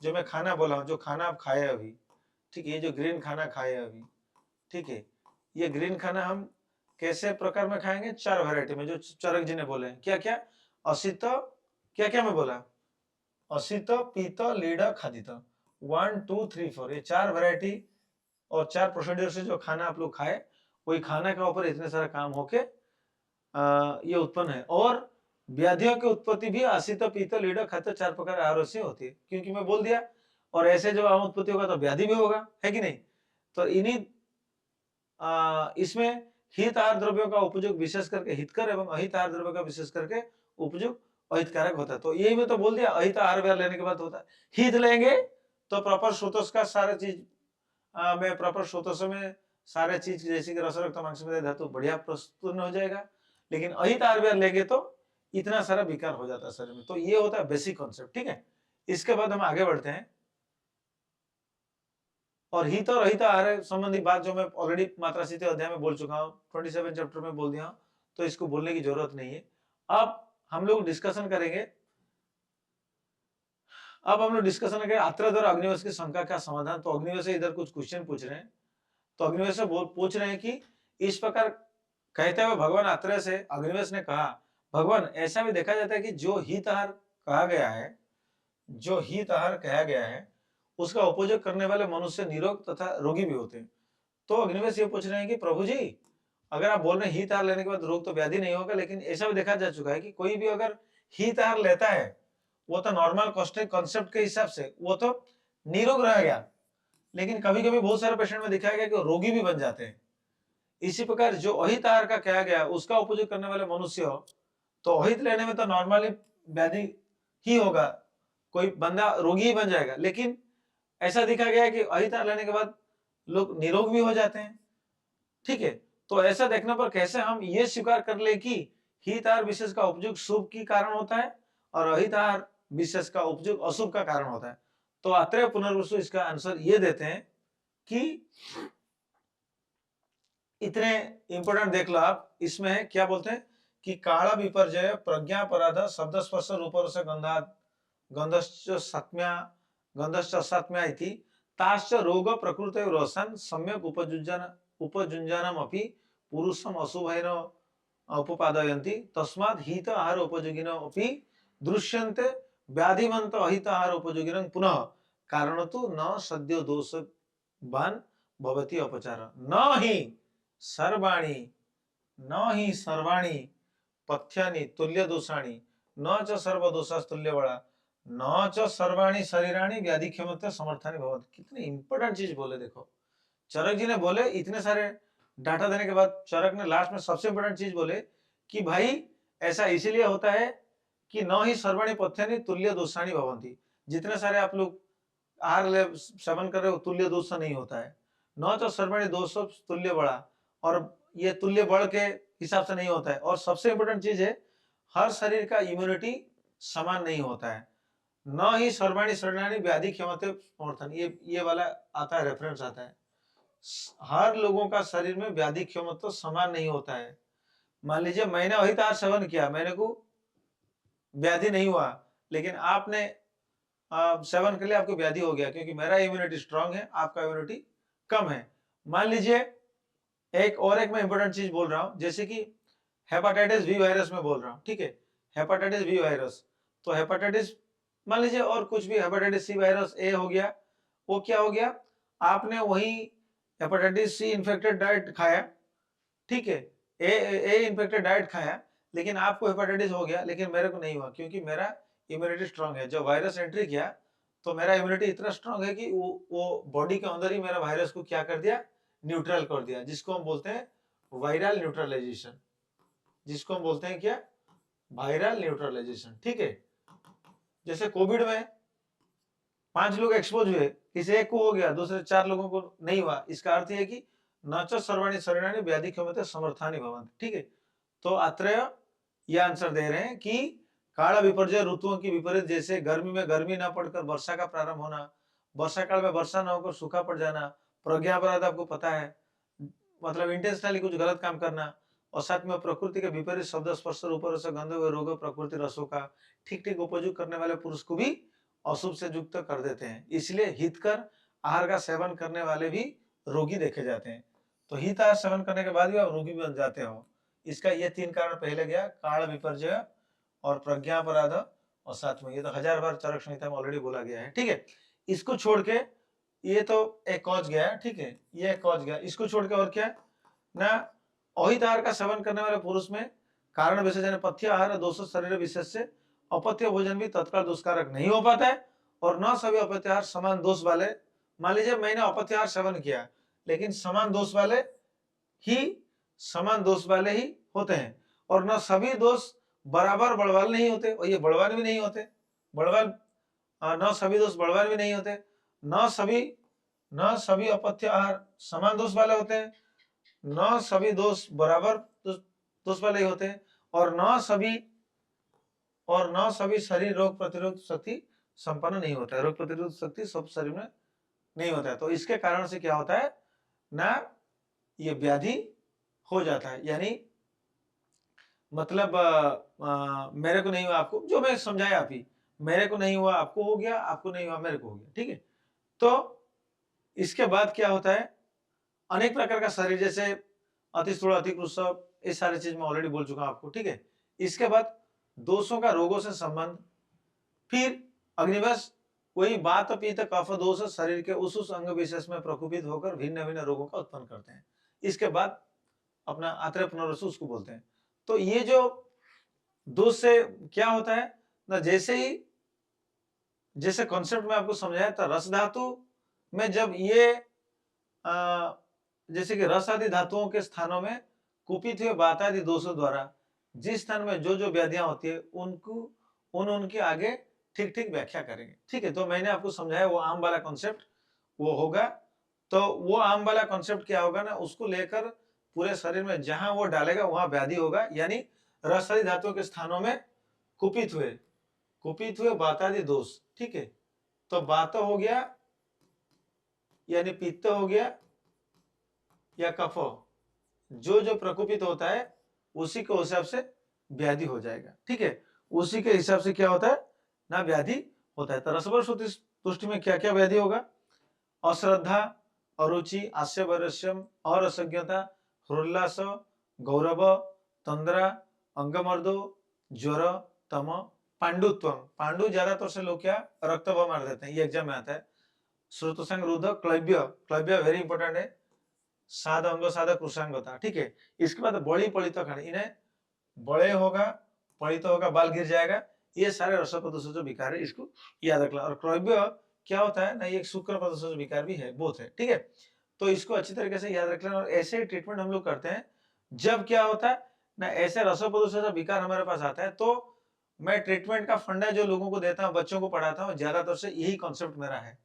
जो मैं खाना बोला हूँ, जो खाना आप खाए अभी, ठीक है, ये जो ग्रीन खाना खाए अभी, ठीक है, ये ग्रीन खाना हम कैसे प्रकार में खाएंगे, 4 वैरायटी में, जो चरक जी ने बोले हैं। क्या क्या, असित, क्या क्या मैं बोला, असित पीत लीड़ खादित, 1 2 3 4, ये 4 वैरायटी और 4 प्रोसीड्यूर से जो खाना आप लोग खाए, वही खाना के ऊपर इतने सारा काम होके ये उत्पन्न है। और व्याधियों की उत्पत्ति भी असित पीत लीड़ खादित 4 प्रकार आहारों से होती है, क्योंकि मैं बोल दिया। और ऐसे जब आम उत्पत्ति होगा तो व्याधि भी होगा, है कि नहीं। तो इन्हीं इसमें हित आहार द्रव्यों का उपयोग विशेष करके हितकर एवं अहित आहार द्रव्यों का विशेष करके उपयोग अहितकारक होता है। तो यही में तो बोल दिया अहित आहार व्यवहार लेने के बाद होता है। हित लेंगे तो प्रॉपर स्रोतों का सारा चीज में प्रॉपर स्रोतों में सारे चीज जैसे कि रस रक्त मांस में धातु बढ़िया प्रस्तुत हो जाएगा। लेकिन अहित आहार व्यवहार लेंगे तो इतना सारा विकार हो जाता है शरीर में। तो ये होता है बेसिक कॉन्सेप्ट, ठीक है। इसके बाद हम आगे बढ़ते हैं और हित और अहित आहार संबंधी बात जो मैं ऑलरेडी मात्रा स्थिति अध्याय में बोल चुका हूँ, 27 चैप्टर में बोल दिया हूँ, तो इसको बोलने की जरूरत नहीं है। अब हम लोग डिस्कशन करेंगे आत्रध और अग्निवेश की शंका का समाधान। तो अग्निवेश से इधर कुछ क्वेश्चन पूछ रहे हैं। तो अग्निवेश से पूछ रहे हैं कि इस प्रकार कहते हुए भगवान आत्रेय से अग्निवेश ने कहा, भगवान ऐसा भी देखा जाता है कि जो हित आहार कहा गया है उसका उपयोग करने वाले मनुष्य निरोग तथा रोगी भी होते हैं। तो अग्निवेश ये पूछ रहे हैं कि प्रभु जी, अगर आप बोल रहे हैं हित आहार लेने के बाद रोग तो व्याधि नहीं होगा, लेकिन ऐसा भी देखा जा चुका है कि कोई भी अगर हित आहार लेता है वो तो नॉर्मल कॉन्सेप्ट के हिसाब से वो तो निरोग रह गया, लेकिन कभी कभी बहुत सारे पेशेंट में दिखाया गया कि रोगी भी बन जाते हैं। इसी प्रकार जो अहित आहार का कहा गया उसका उपयोग करने वाले मनुष्य हो तो अहित लेने में तो नॉर्मली व्याधि ही होगा, कोई बंदा रोगी ही बन जाएगा। लेकिन ऐसा देखा गया है कि अहित आहार लेने के बाद लोग निरोग भी हो जाते हैं, ठीक है। तो ऐसा देखने पर कैसे हम ये स्वीकार कर ले कि हित आहार विशेष का उपयोग शुभ की कारण होता है और अहित आहार विशेष का उपयोग अशुभ का कारण होता है। तो आत्रेय पुनर्वसु इसका आंसर ये देते हैं कि इतने इंपोर्टेंट देख लो आप, इसमें क्या बोलते हैं कि काला विपर्जय प्रज्ञा पराध शब्द स्पर्श रूप रस गंधात् गंधश्च सात्म्या इति ताश्च रोग प्रकृते रसन सम्यक उपजुञ्जनमपि पुरुषम अशुभेन उपपादयन्ति तस्मात् हित आहार उपयोगिनो अपि दृश्यन्ते व्याधिमन्त अहित आहार उपयोगिनं पुनः कारण तो न सद्यो दोषवान भवति अपचार न ही सर्वाणि पथ्यानि तुल्य दोषाणि न च सर्व दोषास् तुल्य बड़ा न च सर्वाणि शरीराणि व्याधि क्षमता समर्थानि भवन्ति। कितने इंपॉर्टेंट चीज बोले देखो, चरक जी ने बोले इतने सारे डाटा देने के बाद चरक ने लास्ट में सबसे इंपॉर्टेंट चीज बोले कि भाई ऐसा इसीलिए होता है कि न ही सर्वाणि पथ्यानि तुल्य दोषाणि भवन्ति। जितने सारे आप लोग आहार सेवन कर रहे हो तुल्य दोष नहीं होता है। न तो सर्वाणि दोष तुल्य बड़ा, और ये तुल्य बल के हिसाब से नहीं होता है। और सबसे इंपॉर्टेंट चीज है हर शरीर का इम्यूनिटी समान नहीं होता है। न ही सर्वाणि शरीराणि व्याधि क्षमते समर्थन, ये वाला आता है, रेफरेंस आता है। हर लोगों का शरीर में व्याधि क्षमता समान नहीं होता है। मान लीजिए मैंने अहित आहार सेवन किया, मैंने को व्याधि नहीं हुआ, लेकिन आपने सेवन कर लिया आपको व्याधि हो गया, क्योंकि मेरा इम्यूनिटी स्ट्रांग है आपका इम्यूनिटी कम है। मान लीजिए एक मैं इंपॉर्टेंट चीज बोल रहा हूं, जैसे कि हेपाटाइटिस बी वायरस में बोल रहा हूं, ठीक है, हेपाटाइटिस बी वायरस। तो हेपाटाइटिस मान लीजिए और कुछ भी, हेपाटाइटिस सी वायरस ए हो गया, वो क्या हो गया, आपने वही हेपाटाइटिस सी इन्फेक्टेड डाइट खाया, ठीक है, ए इन्फेक्टेड डाइट खाया, लेकिन आपको हेपाटाइटिस हो गया, लेकिन मेरे को नहीं हुआ, क्योंकि मेरा इम्यूनिटी स्ट्रांग है। जब वायरस एंट्री किया तो मेरा इम्यूनिटी इतना स्ट्रांग है कि वो बॉडी के अंदर ही मेरा वायरस को क्या कर दिया, न्यूट्रल कर दिया, जिसको हम बोलते हैं वायरल न्यूट्रलाइजेशन, जिसको हम बोलते हैं क्या, वायरल न्यूट्रलाइजेशन, ठीक है। जैसे कोविड में 5 लोग एक्सपोज हुए, किसी एक को हो गया, दूसरे 4 लोगों को नहीं हुआ, इसका अर्थ है कि न च सर्वाणि शरीराणि व्याधि क्षमते समर्थानि भवन्ति, ठीक है। तो आत्रेय ये आंसर दे रहे हैं कि काला विपर्जय ऋतुओं की विपरीत, जैसे गर्मी में गर्मी न पड़कर वर्षा का प्रारंभ होना, वर्षा काल में वर्षा न होकर सूखा पड़ जाना, प्रज्ञापराध आपको पता है, मतलब इंटेंशनली कुछ गलत काम करना, और साथ में प्रकृति के विपरीत शब्द स्पर्श ऊपर से गंध हुए रोग प्रकृति रसों का ठीक ठीक उपयोग करने वाले पुरुष को भी अशुभ से युक्त कर देते हैं। इसलिए हितकर आहार का सेवन करने वाले भी रोगी देखे जाते हैं। तो हित आहार सेवन करने के बाद भी आप रोगी बन जाते हो। इसका ये 3 कारण पहले गया, काल विपर्जय और प्रज्ञापराध, और साथ में ये तो 1000 बार चरक संहिता में ऑलरेडी बोला गया है, ठीक है। इसको छोड़ के ये तो एक कॉज गया, ठीक है, ये कॉज गया, इसको छोड़ के और क्या ना, अहित आहार का सेवन करने वाले पुरुष में कारण विशेष पथ्य आहार दोष शरीर विशेष से अपत्य भोजन भी तत्काल दुष्कारक नहीं हो पाता है, और न सभी अपत्य आहार समान दोष वाले। मान लीजिए मैंने अपत्य आहार सेवन किया, लेकिन समान दोष वाले ही समान दोष वाले ही होते हैं, और न सभी दोष बराबर बड़वाल नहीं होते, और ये बड़वाल भी नहीं होते, बड़वाल न सभी दोष बड़वाल भी नहीं होते, न सभी अपत्य आहार समान दोष वाले होते हैं, न सभी दोष बराबर दोष वाले ही होते हैं, और न सभी शरीर रोग प्रतिरोध शक्ति संपन्न नहीं होता है, रोग प्रतिरोध शक्ति सब शरीर में नहीं होता है। तो इसके कारण से क्या होता है ना, ये व्याधि हो जाता है, यानी मतलब मेरे को नहीं हुआ आपको, जो मैं समझाया आप ही, मेरे को नहीं हुआ आपको हो गया, आपको नहीं हुआ मेरे को हो गया, ठीक है। तो इसके बाद क्या होता है, अनेक प्रकार का शरीर, जैसे अति स्थूल, अति कृष्ण, ये सारी चीज मैं ऑलरेडी बोल चुका हूं आपको, ठीक है। इसके बाद दोषों का रोगों से संबंध, फिर अग्निवश वही वात पित्त कफ दोष शरीर के उस अंग विशेष में प्रकोपित होकर भिन्न भिन्न रोगों का उत्पन्न करते हैं। इसके बाद अपना आत्रेय पुनर्वसु उसको बोलते हैं। तो ये जो दोष से क्या होता है ना, जैसे कॉन्सेप्ट में आपको समझाया था, रस धातु में जब ये जैसे कि रस आदि धातुओं के स्थानों में कुपित हुए वात आदि दोषों द्वारा जिस स्थान में जो जो व्याधियां होती है उनकी आगे ठीक ठीक व्याख्या करेंगे, ठीक है। तो मैंने आपको समझाया वो आम वाला कॉन्सेप्ट वो होगा। तो वो आम वाला कॉन्सेप्ट क्या होगा ना, उसको लेकर पूरे शरीर में जहां वो डालेगा वहां व्याधि होगा, यानी रस आदि धातुओं के स्थानों में कुपित हुए वात आदि दोष, ठीक है। तो वात हो गया यानी पित्त हो गया या कफ, जो प्रकोपित होता है उसी के हिसाब से व्याधि हो जाएगा, ठीक है। उसी के हिसाब से क्या होता है ना, व्याधि होता है। तो रसवर्ष तुष्टि में क्या क्या व्याधि होगा, अश्रद्धा, अरुचि, आस्यवैरस्यम, अरसज्ञता, हृल्लास, गौरव, तंद्रा, अंगमर्दो, ज्वर, तम, पांडुत्व। पांडु ज्यादातर से लोग क्या रक्तभव मार देते हैं, ये एग्जाम में आता है। श्रुतसंग रुद्ध, क्लैब्य वेरी इंपॉर्टेंट है, साध अंग साध कृषांगता, ठीक है। इसके बाद बड़ी पलित खाने, इन्हें बड़े होगा, पलित होगा, बाल गिर जाएगा, ये सारे रस प्रदोष जो विकार है, इसको याद रखना। और क्रव्य क्या होता है ना, ये शुक्र प्रदोष विकार भी है, बोथ है, ठीक है। तो इसको अच्छी तरीके से याद रख लेना। और ऐसे ट्रीटमेंट हम लोग करते हैं जब क्या होता है ना, ऐसे रस प्रदोष विकार हमारे पास आता है, तो मैं ट्रीटमेंट का फंडा जो लोगों को देता हूँ, बच्चों को पढ़ाता हूँ, ज्यादातर से यही कॉन्सेप्ट मेरा है।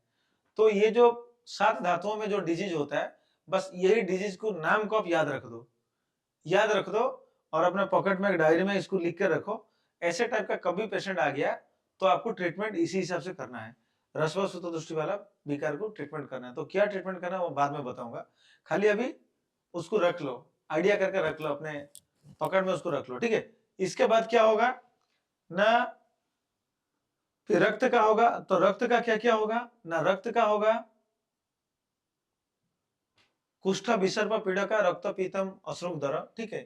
तो ये जो 7 धातुओं में जो डिजीज होता है, बस यही डिजीज को नाम को आप याद रख दो, और अपने पॉकेट में एक डायरी में इसको लिख के रखो। ऐसे टाइप का कभी पेशेंट आ गया तो आपको ट्रीटमेंट इसी हिसाब से करना है, रसव सूत्र दृष्टि वाला विकार को ट्रीटमेंट करना है। तो क्या ट्रीटमेंट करना है वो बाद में बताऊंगा, खाली अभी उसको रख लो, आइडिया करके रख लो, अपने पॉकेट में उसको रख लो, ठीक है। इसके बाद क्या होगा ना, फिर रक्त का होगा। तो रक्त का क्या क्या होगा ना, रक्त का होगा कुष्ठ, विसर्प, पीड़क, रक्त, पीतम, अश्रुक दर, ठीक है।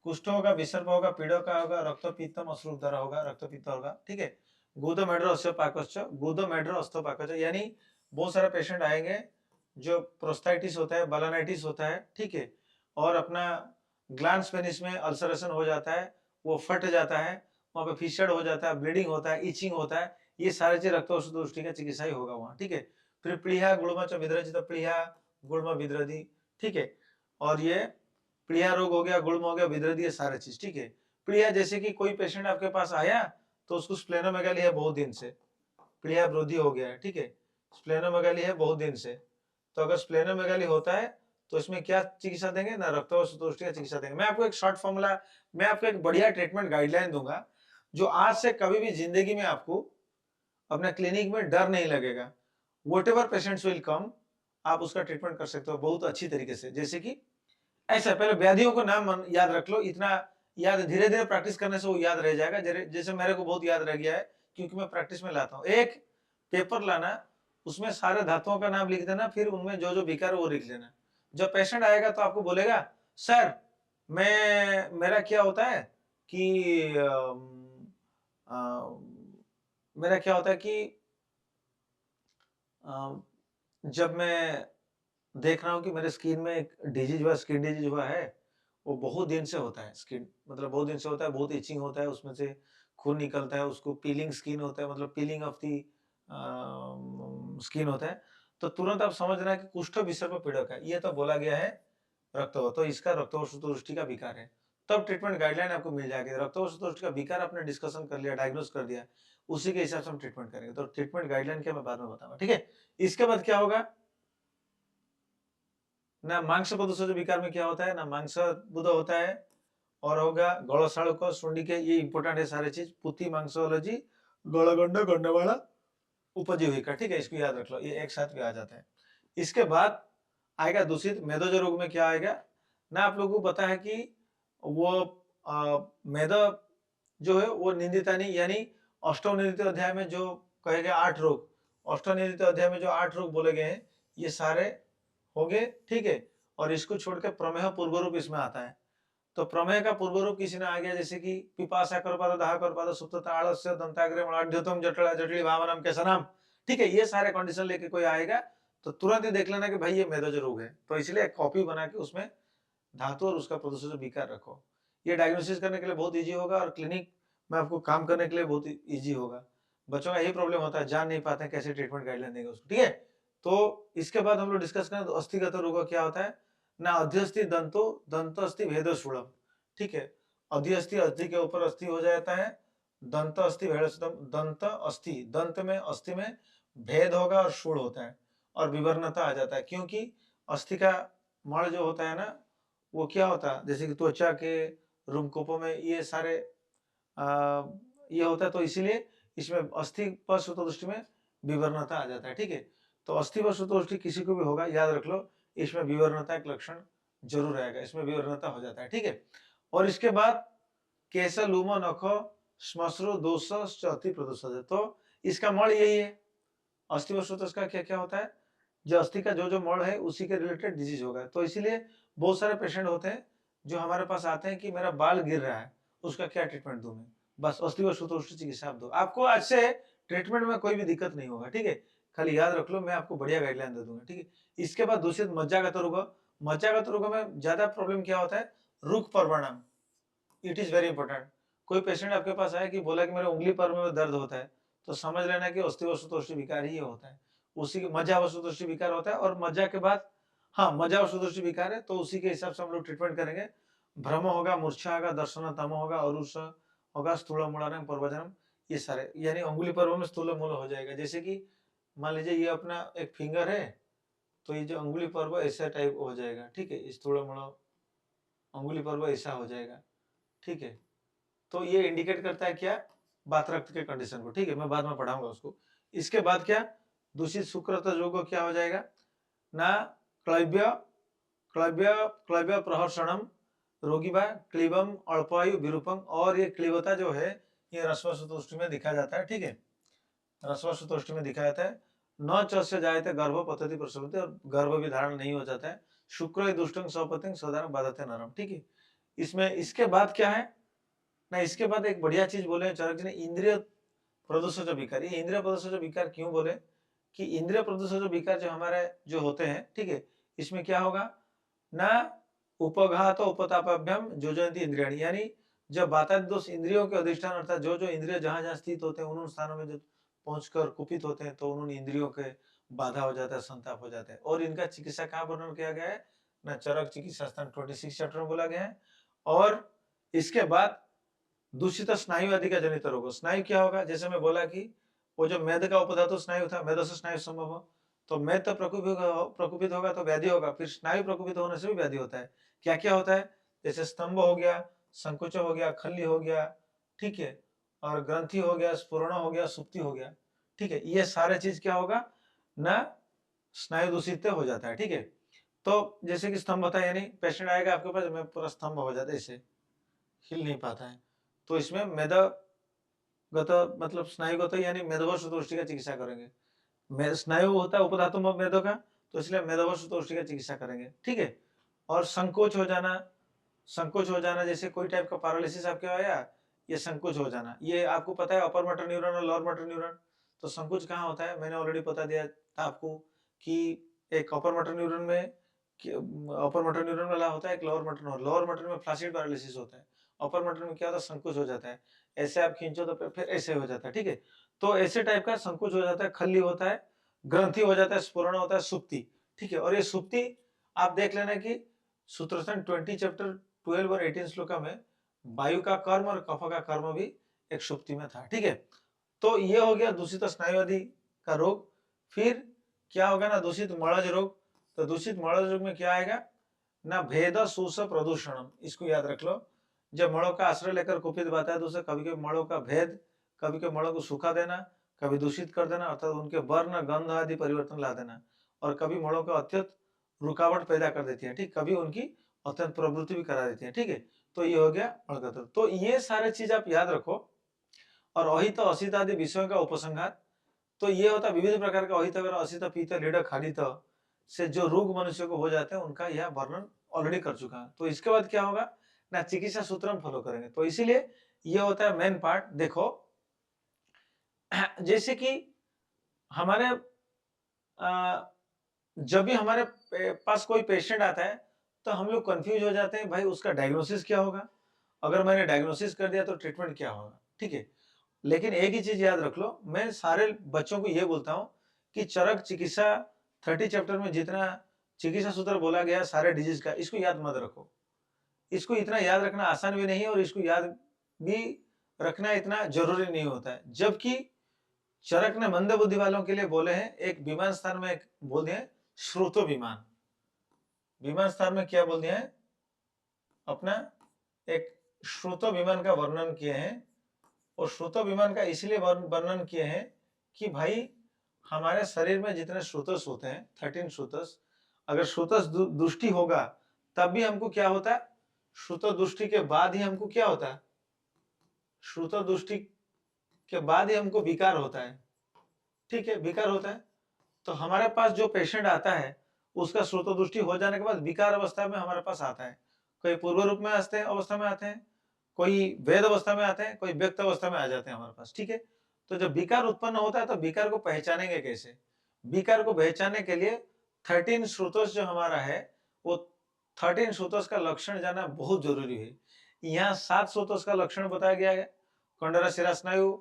कुष्ठ होगा, विसर्प होगा, पीड़क होगा, रक्त, पीतम, अश्रुक दर होगा, रक्त पित्त होगा, ठीक है। गुद मेड्र अस्योपाकश्च, गुद मेड्र अस्थोपाकश्च, यानी बहुत सारे पेशेंट आएंगे जो प्रोस्टाइटिस होता है, बालानाइटिस होता है, ठीक है, और अपना ग्लैंड्स पेनिस में अल्सरेशन हो जाता है, वो फट जाता है, वहां पे फिशर्ड हो जाता है, ब्लीडिंग होता है, इचिंग होता है, ये सारे चीज रक्त औषध दृष्टि का चिकित्सा ही होगा वहां, ठीक है। फिर प्लीहा गुड़म च विद्रजित, प्लीहा गुड़म विद्रदी, ठीक है। और ये प्लीहा रोग हो गया, गुड़म हो गया, विद्रदी, ये सारे चीज, ठीक है। प्लीहा जैसे कि कोई पेशेंट आपके पास आया तो उसको स्प्लेनोमेगाली है बहुत दिन से, प्लीहा वृद्धि हो गया है, ठीक है, स्प्लेनोमेगाली है बहुत दिन से। तो अगर स्प्लेनोमेगाली होता है तो इसमें क्या चिकित्सा देंगे ना, रक्त औषधि का चिकित्सा देंगे। मैं आपको एक शॉर्ट फॉर्मूला, मैं आपको एक बढ़िया ट्रीटमेंट गाइडलाइन दूंगा, जो आज से कभी भी जिंदगी में आपको अपने क्लिनिक में डर नहीं लगेगा। व्हाटएवर पेशेंट्स विल कम, आप उसका ट्रीटमेंट कर सकते हो बहुत अच्छी तरीके से। जैसे कि ऐसा, पहले व्याधियों को नाम याद रख लो, इतना याद धीरे धीरे प्रैक्टिस करने से वो याद रह जाएगा। जैसे मेरे को बहुत याद रह गया है क्योंकि मैं प्रैक्टिस में लाता हूँ। एक पेपर लाना, उसमें सारे धातुओं का नाम लिख देना, फिर उनमें जो जो विकार वो लिख लेना। जब पेशेंट आएगा तो आपको बोलेगा सर मेरा क्या होता है कि मेरा क्या होता है कि जब मैं देख रहा हूँ कि मेरे स्किन में एक डिजीज हुआ, स्किन डिजीज हुआ है, वो बहुत दिन से होता है, स्किन मतलब बहुत दिन से होता है, बहुत इचिंग होता है, उसमें से खून निकलता है, उसको पीलिंग स्किन होता है, मतलब पीलिंग ऑफ दी स्किन होता है। तो तुरंत आप समझ रहे हैं कि कुष्ठ विसर्प पीड़क है, ये तो बोला गया है रक्त हो, तो इसका रक्तवसु दृष्टि का विकार है। तब ट्रीटमेंट गाइडलाइन आपको मिल जाएगी। रक्तवसु दृष्टि का विकार आपने डिस्कशन कर लिया, डायग्नोस कर दिया, उसी के हिसाब से हम ट्रीटमेंट करेंगे। तो ट्रीटमेंट गाइडलाइन क्या मैं बाद में बताऊंगा, ठीक है। इसके बाद क्या होगा ना, मांस प्रदूषण विकार में क्या होता है ना, मांस बुध होता है और होगा गलसाड़क सुंडी के, ये इंपोर्टेंट है सारे चीज। पुती मांसोलॉजी गलगंड गंडवाड़ा उपजीविका, ठीक है, इसको याद रख लो, ये एक साथ भी आ जाता है। इसके बाद आएगा दूषित मेदोज रोग में क्या आएगा ना, आप लोगों को पता है कि वो मेदा जो है वो निंदिता नहीं, यानी अष्टोनिंदित अध्याय में जो कहे गए 8 रोग, अष्टोनिंदित अध्याय में जो 8 रोग बोले गए हैं ये सारे हो गए, ठीक है। और इसको छोड़कर प्रमेह पूर्व रूप इसमें आता है। तो प्रमेय का पूर्व रूप किसी ने आ गया, जैसे कि पिपासा करपाद दाह करपाद सुप्तता आलस्य दंताग्रे मलाढ्योतम जटिला जटिली भावनम कैसा नाम, ठीक है। ये सारे कंडीशन लेके कोई आएगा तो तुरंत ही देख लेना कि भाई ये मेदोज रोग है। तो इसलिए कॉपी बना के उसमें धातु और उसका प्रदूषण विकार रखो। ये डायग्नोसिस करने के लिए बहुत इजी होगा और क्लिनिक में आपको काम करने के लिए बहुत इजी होगा। बच्चों का यही प्रॉब्लम होता है, जान नहीं पाते हैं कैसे ट्रीटमेंट गाइडलाइन देंगे उसको, ठीक है। तो इसके बाद हम लोग डिस्कस करें तो अस्थिगत रोग क्या होता है ना, अध्यस्थि दंतो दंत अस्थि भेद शूलम, ठीक है। अध्यस्थि अस्थि के ऊपर अस्थि हो जाता है, दंत अस्थि दंत अस्थि, दंत में अस्थि में भेद होगा और शूल होता है और विवरणता आ जाता है, क्योंकि अस्थि का मल जो होता है ना वो क्या होता है, जैसे कि त्वचा के रोमकूपों में ये सारे ये होता है, तो इसीलिए इसमें अस्थि पर सूत्रदृष्टि में विवरणता आ जाता है, ठीक है। तो अस्थि पर सूत्रदृष्टि किसी को भी होगा, याद रख लो, इसमें विवरणता एक लक्षण जरूर रहेगा, इसमें विवरणता हो जाता है, ठीक है। और इसके बाद केस लूम नख श्मश्रु दोष अति प्रदोष, तो इसका मल यही है। अस्थि पर सूत्र का क्या क्या होता है, जो अस्थि का जो मल है उसी के रिलेटेड डिजीज होगा। तो इसीलिए बहुत सारे पेशेंट होते हैं जो हमारे पास आते हैं कि मेरा बाल गिर रहा है, उसका क्या ट्रीटमेंट दूं मैं, बस अस्थि व सूत्र चिकित्सा आप दो, आपको आज से ट्रीटमेंट में कोई भी दिक्कत नहीं होगा, ठीक है। खाली याद रख लो, मैं आपको बढ़िया गाइडलाइन दे दूंगा, ठीक है। इसके बाद दूसरी मज्जागत रोग, मज्जागत रोग में ज्यादा प्रॉब्लम क्या होता है, रुख पर्वणम, इट इज वेरी इंपॉर्टेंट। कोई पेशेंट आपके पास आया कि बोला कि मेरे उंगली पर में दर्द होता है, तो समझ लेना कि अस्थि वस्तुदोष विकार ही होता है, उसी के मज्जा वस्तुदोष विकार होता है। और मज्जा के बाद हाँ मज्जा वस्तुदोष विकार है, तो उसी के हिसाब से हम लोग ट्रीटमेंट करेंगे। भ्रम होगा, मूर्छा होगा, दर्शन तम होगा, अरुष होगा, स्थूल मूलारंग प्रवचनम, ये सारे, यानी उंगली पर्व में स्थूल मूल हो जाएगा। जैसे कि मान लीजिए ये अपना एक फिंगर है, तो ये जो अंगुली पर्व ऐसा टाइप हो जाएगा, ठीक है, स्थूल मूल अंगुली पर्व ऐसा हो जाएगा, ठीक है। तो ये इंडिकेट करता है क्या, बात रक्त के कंडीशन को, ठीक है, मैं बाद में पढ़ाऊंगा उसको। इसके बाद क्या, दूषित सुकृत रोग क्या हो जाएगा ना, क्लव्य क्लव्य क्लव्य प्रहर्षणम रोगी बा क्लीबम अल्पायु विरूपम, और ये क्लीबता जो है ये रस्वसुतुष्टि में दिखा जाता है, ठीक है, रस्वसुतुष्टि में दिखा जाता है। न चस्य जायते गर्भ पद्धति प्रसवते, और गर्भ भी धारण नहीं हो जाता है। शुक्र दुष्टंग सौपतिंग साधारण बाधते नरम, ठीक है। इसमें इसके बाद क्या है ना, इसके बाद एक बढ़िया चीज बोले चरक जी ने, इंद्रिय प्रदूषज विकार। ये इंद्रिय प्रदूषज विकार क्यों बोले कि इंद्रिय प्रदूषज विकार जो हमारे जो होते हैं, ठीक है, इसमें क्या होगा ना, उपघात उपतापाभ्यम जो इंद्रियाणी, यानी जब बाता दोष इंद्रियों के अधिष्ठान अर्थात जो जो इंद्रिय जहां जहां स्थित होते हैं उन स्थानों में जो पहुंचकर कुपित होते हैं, तो उन इंद्रियों के बाधा हो जाता है, संताप हो जाता है। और इनका चिकित्सा कहाँ वर्णन किया गया है ना, चरक चिकित्सा स्थान 26 चैप्टर में बोला गया है। और इसके बाद दूषित स्नायु आदि का जनित रोग, स्नायु क्या होगा, जैसे मैं बोला कि वो जो मेद का उपधातु स्नायु था, मेद से स्नायु संभव हो, तो मेद तो प्रकुपित होगा तो व्याधि होगा, फिर स्नायु प्रकुपित होने से भी व्याधि होता है। क्या क्या होता है, जैसे स्तंभ हो गया, संकुच हो गया, खल्ली हो गया, ठीक है, और ग्रंथि हो गया, स्फुरण हो गया, सुप्ति हो गया, ठीक है। ये सारे चीज क्या होगा ना, स्नायु दूषित हो जाता है, ठीक है। तो जैसे कि स्तंभ होता है, यानी पेशेंट आएगा आपके पास में पूरा स्तंभ हो जाता है, इसे हिल नहीं पाता है, तो इसमें मेदगत मतलब स्नायुगत यानी मेदवश दोष्टि का चिकित्सा करेंगे। स्नायु होता है उपधातु मेदों का, तो इसलिए मेदवश दोष्टि का चिकित्सा करेंगे, ठीक है। और संकोच हो जाना, संकोच हो जाना, जैसे कोई टाइप का पैरालिसिस आपके आया, ये संकोच हो जाना, ये आपको पता है अपर मोटर न्यूरॉन और लोअर मोटर न्यूरॉन। तो संकोच कहाँ होता है, मैंने ऑलरेडी बता दिया था आपको कि एक अपर मोटर न्यूरॉन में, अपर मोटर न्यूरॉन वाला होता है, एक लोअर मोटर में फ्लासिड पैरालिसिस होता है। अपर मोटर में क्या होता है, संकोच हो जाता है, ऐसे आप खींचो तो फिर ऐसे हो जाता है, ठीक है। तो ऐसे टाइप का संकोच हो जाता है, खल्ली होता है, ग्रंथि हो जाता है, स्फुरण होता है, सुप्ति, ठीक है। और ये सुप्ति आप देख लेना कि सूत्रसंघ 20 चैप्टर 12 और 18 श्लोका में वायु का कर्म और कफ का कर्म भी एक सुप्ति में था। ठीक है, तो ये हो गया दूषित स्नायु आदि का रोग। फिर क्या होगा ना, दूषित मड़ज रोग। तो दूषित मड़ज रोग में क्या आएगा ना, भेद शोष प्रदूषणम, इसको याद रख लो। जब मड़ों का आश्रय लेकर कुपित बता है, दूसरे कभी कभी मड़ों का भेद, कभी कभी मड़ों को सूखा देना, कभी दूषित कर देना, अर्थात उनके वर्ण गंध आदि परिवर्तन ला देना, और कभी मड़ों का अत्यंत रुकावट पैदा कर देती है। ठीक, कभी उनकी अत्यंत प्रवृत्ति भी करा देती है। ठीक है, तो ये हो गया मणगत। तो ये सारे चीज आप याद रखो। और अहित असित आदि विषयों का उपसंहार, तो ये होता है विविध प्रकार का अहित असित पीत लीड खालित से जो रोग मनुष्य को हो जाते हैं उनका यह वर्णन ऑलरेडी कर चुका है। तो इसके बाद क्या होगा ना, चिकित्सा सूत्र हम फॉलो करेंगे। तो इसीलिए ये होता है मेन पार्ट। देखो जैसे कि हमारे जब भी हमारे पास कोई पेशेंट आता है तो हम लोग कंफ्यूज हो जाते हैं, भाई उसका डायग्नोसिस क्या होगा, अगर मैंने डायग्नोसिस कर दिया तो ट्रीटमेंट क्या होगा। ठीक है, लेकिन एक ही चीज याद रख लो, मैं सारे बच्चों को ये बोलता हूँ कि चरक चिकित्सा 30 चैप्टर में जितना चिकित्सा सूत्र बोला गया सारे डिजीज का, इसको याद मत रखो। इसको इतना याद रखना आसान भी नहीं है और इसको याद भी रखना इतना जरूरी नहीं होता है। जबकि चरक ने मंद बुद्धि वालों के लिए बोले हैं, एक विमान स्थान में एक बोल दिए श्रोतो विमान। विमान स्थान में क्या बोल दिया है, अपना एक श्रोतो विमान का वर्णन किए हैं। और श्रोतो विमान का इसलिए वर्णन किए हैं कि भाई हमारे शरीर में जितने श्रोतस होते हैं 13 श्रोतस, अगर श्रोतस दृष्टि होगा तब भी हमको क्या होता है, श्रुत दृष्टि के बाद ही हमको क्या होता है, श्रुत दृष्टि के बाद ही हमको विकार होता है। ठीक है, विकार होता है। तो हमारे पास जो पेशेंट आता है उसका श्रुत दृष्टि हो जाने के बाद विकार अवस्था में हमारे पास आता है। कोई पूर्व रूप में अवस्था में आते हैं, कोई वेद अवस्था में आते हैं, कोई व्यक्त अवस्था में आ जाते हैं हमारे पास। ठीक है, तो जब विकार उत्पन्न होता है तो विकार को पहचानेंगे कैसे। विकार को पहचानने के लिए 13 श्रुतोष जो हमारा है वो 13 श्रुतोष का लक्षण जाना बहुत जरूरी है। यहाँ 7 श्रुतोष का लक्षण बताया गया है, कंडरा शिरा स्नायु